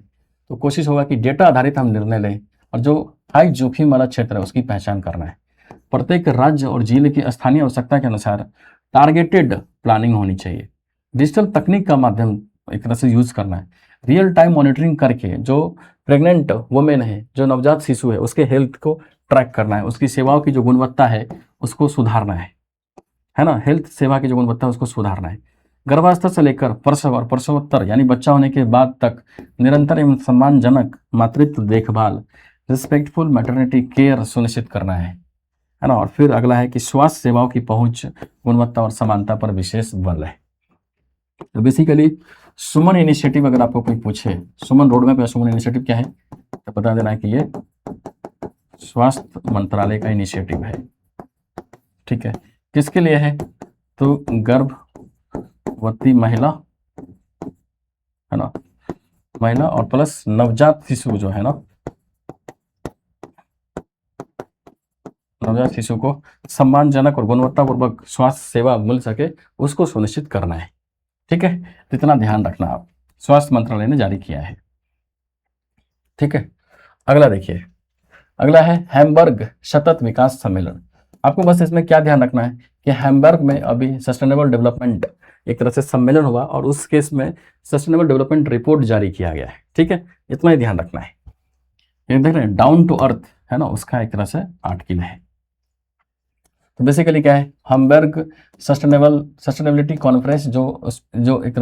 तो कोशिश होगा कि डेटा आधारित हम निर्णय लें और जो हाई जोखिम वाला क्षेत्र है उसकी पहचान करना है। प्रत्येक राज्य और जिले की स्थानीय आवश्यकता के अनुसार टारगेटेड प्लानिंग होनी चाहिए। डिजिटल तकनीक का माध्यम एक तरह से यूज करना है। रियल टाइम मॉनिटरिंग करके जो प्रेग्नेंट वुमेन है, जो नवजात शिशु है, उसके हेल्थ को ट्रैक करना है, उसकी सेवाओं की जो गुणवत्ता है उसको सुधारना है ना, हेल्थ सेवा की जो गुणवत्ता है उसको सुधारना है। गर्भावस्था से लेकर प्रसव और प्रसवोत्तर यानी बच्चा होने के बाद तक निरंतर एवं सम्मानजनक मातृत्व देखभाल, रिस्पेक्टफुल मैटरनिटी केयर सुनिश्चित करना है ना। और फिर अगला है कि स्वास्थ्य सेवाओं की पहुंच, गुणवत्ता और समानता पर विशेष बल है। तो बेसिकली सुमन इनिशिएटिव अगर आपको कोई पूछे सुमन रोडमैप या सुमन इनिशिएटिव क्या है, तो बता देना है कि ये स्वास्थ्य मंत्रालय का इनिशिएटिव है। ठीक है, किसके लिए है? तो गर्भवती महिला, है ना, महिला और प्लस नवजात शिशु जो है ना, नवजात शिशु को सम्मानजनक और गुणवत्तापूर्वक स्वास्थ्य सेवा मिल सके उसको सुनिश्चित करना है। ठीक है, तो इतना ध्यान रखना आप, स्वास्थ्य मंत्रालय ने जारी किया है। ठीक है, अगला देखिए, अगला है हैम्बर्ग सतत विकास सम्मेलन। आपको बस इसमें क्या ध्यान रखना है कि हैम्बर्ग में अभी सस्टेनेबल डेवलपमेंट एक तरह से सम्मेलन हुआ और उस केस में सस्टेनेबल डेवलपमेंट रिपोर्ट जारी किया गया है। ठीक है, इतना ही ध्यान रखना है। ये देख रहे हैं डाउन टू अर्थ, है ना, उसका एक तरह से आर्टिकल है। तो बेसिकली क्या है, हैम्बर्ग सस्टेनेबिलिटी कॉन्फ्रेंस जो एक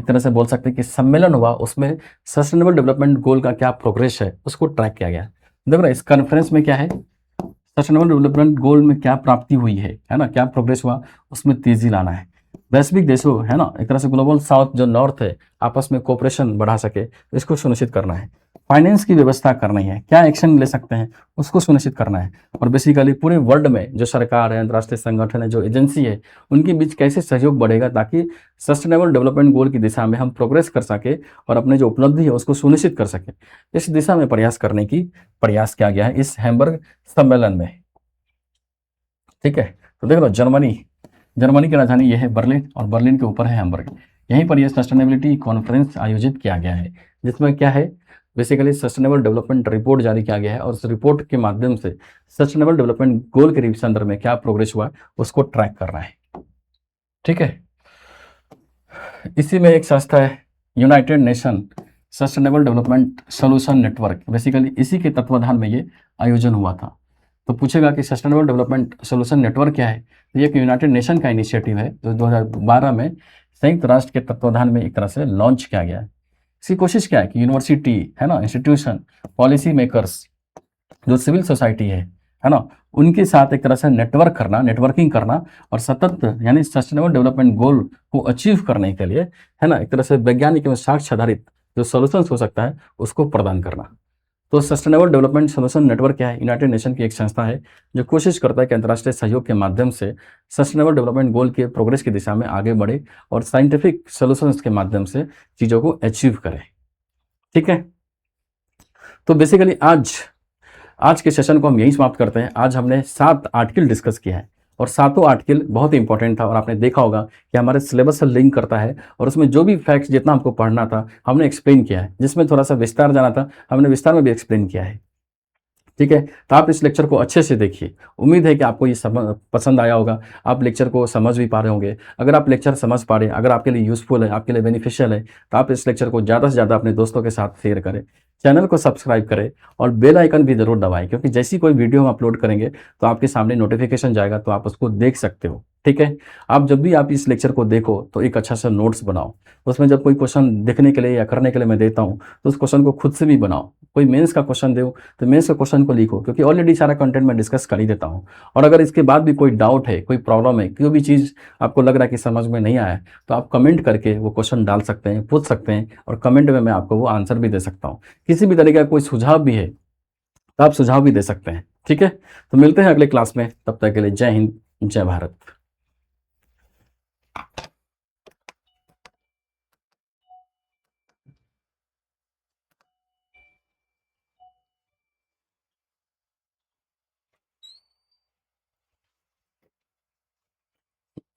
तरह से बोल सकते हैं कि सम्मेलन हुआ, उसमें सस्टेनेबल डेवलपमेंट गोल का क्या प्रोग्रेस है उसको ट्रैक किया गया। देखो ना, इस कॉन्फ्रेंस में क्या है, सस्टेनेबल डेवलपमेंट गोल में क्या प्राप्ति हुई है ना, क्या प्रोग्रेस हुआ, उसमें तेजी लाना है। वैश्विक देशों, है ना, एक तरह से ग्लोबल साउथ जो नॉर्थ है आपस में कोऑपरेशन बढ़ा सके, इसको सुनिश्चित करना है। फाइनेंस की व्यवस्था करनी है, क्या एक्शन ले सकते हैं उसको सुनिश्चित करना है। और बेसिकली पूरे वर्ल्ड में जो सरकार है, अंतर्राष्ट्रीय संगठन है, जो एजेंसी है, उनके बीच कैसे सहयोग बढ़ेगा ताकि सस्टेनेबल डेवलपमेंट गोल की दिशा में हम प्रोग्रेस कर सके और अपने जो उपलब्धि है उसको सुनिश्चित कर सके। इस दिशा में प्रयास करने की प्रयास किया गया है इस हैम्बर्ग सम्मेलन में। ठीक है, तो देख लो, जर्मनी की राजधानी यह है बर्लिन और बर्लिन के ऊपर है हैम्बर्ग। यहीं पर यह सस्टेनेबिलिटी कॉन्फ्रेंस आयोजित किया गया है, जिसमें क्या है, बेसिकली सस्टेनेबल डेवलपमेंट रिपोर्ट जारी किया गया है और उस रिपोर्ट के माध्यम से सस्टेनेबल डेवलपमेंट गोल के रिवीजन अंदर में क्या प्रोग्रेस हुआ उसको ट्रैक करना है। ठीक है, इसी में एक संस्था है United nation sustainable development solution network, basically इसी के तत्वाधान में ये आयोजन हुआ था। तो पूछेगा कि सस्टेनेबल डेवलपमेंट सोल्यूशन नेटवर्क क्या है, तो ये एक यूनाइटेड नेशन का इनिशिएटिव है जो 2012 में संयुक्त राष्ट्र के तत्वाधान में एक तरह से लॉन्च किया गया है। इसकी कोशिश क्या है कि यूनिवर्सिटी, है ना, इंस्टीट्यूशन, पॉलिसी मेकर्स, जो सिविल सोसाइटी है ना, उनके साथ एक तरह से नेटवर्किंग करना और सतत यानी सस्टेनेबल डेवलपमेंट गोल को अचीव करने के लिए, है ना, एक तरह से वैज्ञानिक एवं साक्ष्य आधारित जो सॉल्यूशंस हो सकता है उसको प्रदान करना। तो सस्टेनेबल डेवलपमेंट सोल्यूशन नेटवर्क क्या है? यूनाइटेड नेशन की एक संस्था है जो कोशिश करता है कि अंतर्राष्ट्रीय सहयोग के माध्यम से सस्टेनेबल डेवलपमेंट गोल के प्रोग्रेस की दिशा में आगे बढ़े और साइंटिफिक सॉल्यूशंस के माध्यम से चीज़ों को अचीव करे। ठीक है, तो बेसिकली आज के सेशन को हम यहीं समाप्त करते हैं। आज हमने 7 आर्टिकल डिस्कस किया है और सातों आर्टिकल बहुत ही इंपॉर्टेंट था और आपने देखा होगा कि हमारे सिलेबस से लिंक करता है और उसमें जो भी फैक्ट्स जितना हमको पढ़ना था हमने एक्सप्लेन किया है, जिसमें थोड़ा सा विस्तार जाना था हमने विस्तार में भी एक्सप्लेन किया है। ठीक है, तो आप इस लेक्चर को अच्छे से देखिए। उम्मीद है कि आपको ये पसंद आया होगा, आप लेक्चर को समझ भी पा रहे होंगे। अगर आप लेक्चर समझ पा रहे हैं, अगर आपके लिए यूज़फुल है, आपके लिए बेनिफिशियल है, तो आप इस लेक्चर को ज़्यादा से ज़्यादा अपने दोस्तों के साथ शेयर करें, चैनल को सब्सक्राइब करें और बेल आइकन भी ज़रूर दबाएं, क्योंकि जैसी कोई वीडियो हम अपलोड करेंगे तो आपके सामने नोटिफिकेशन जाएगा, तो आप उसको देख सकते हो। ठीक है, आप जब भी आप इस लेक्चर को देखो तो एक अच्छा सा नोट्स बनाओ। उसमें जब कोई क्वेश्चन देखने के लिए या करने के लिए मैं देता हूँ तो उस क्वेश्चन को खुद से भी बनाओ। कोई मेंस का क्वेश्चन दो तो मेंस के क्वेश्चन को लिखो, क्योंकि ऑलरेडी सारा कंटेंट मैं डिस्कस कर ही देता हूँ। और अगर इसके बाद भी कोई डाउट है, कोई प्रॉब्लम है, कोई भी चीज़ आपको लग रहा है कि समझ में नहीं आया, तो आप कमेंट करके वो क्वेश्चन डाल सकते हैं, पूछ सकते हैं और कमेंट में मैं आपको वो आंसर भी दे सकता हूँ। किसी भी तरीके का कोई सुझाव भी है तो आप सुझाव भी दे सकते हैं। ठीक है, तो मिलते हैं अगले क्लास में, तब तक के लिए जय हिंद, जय भारत।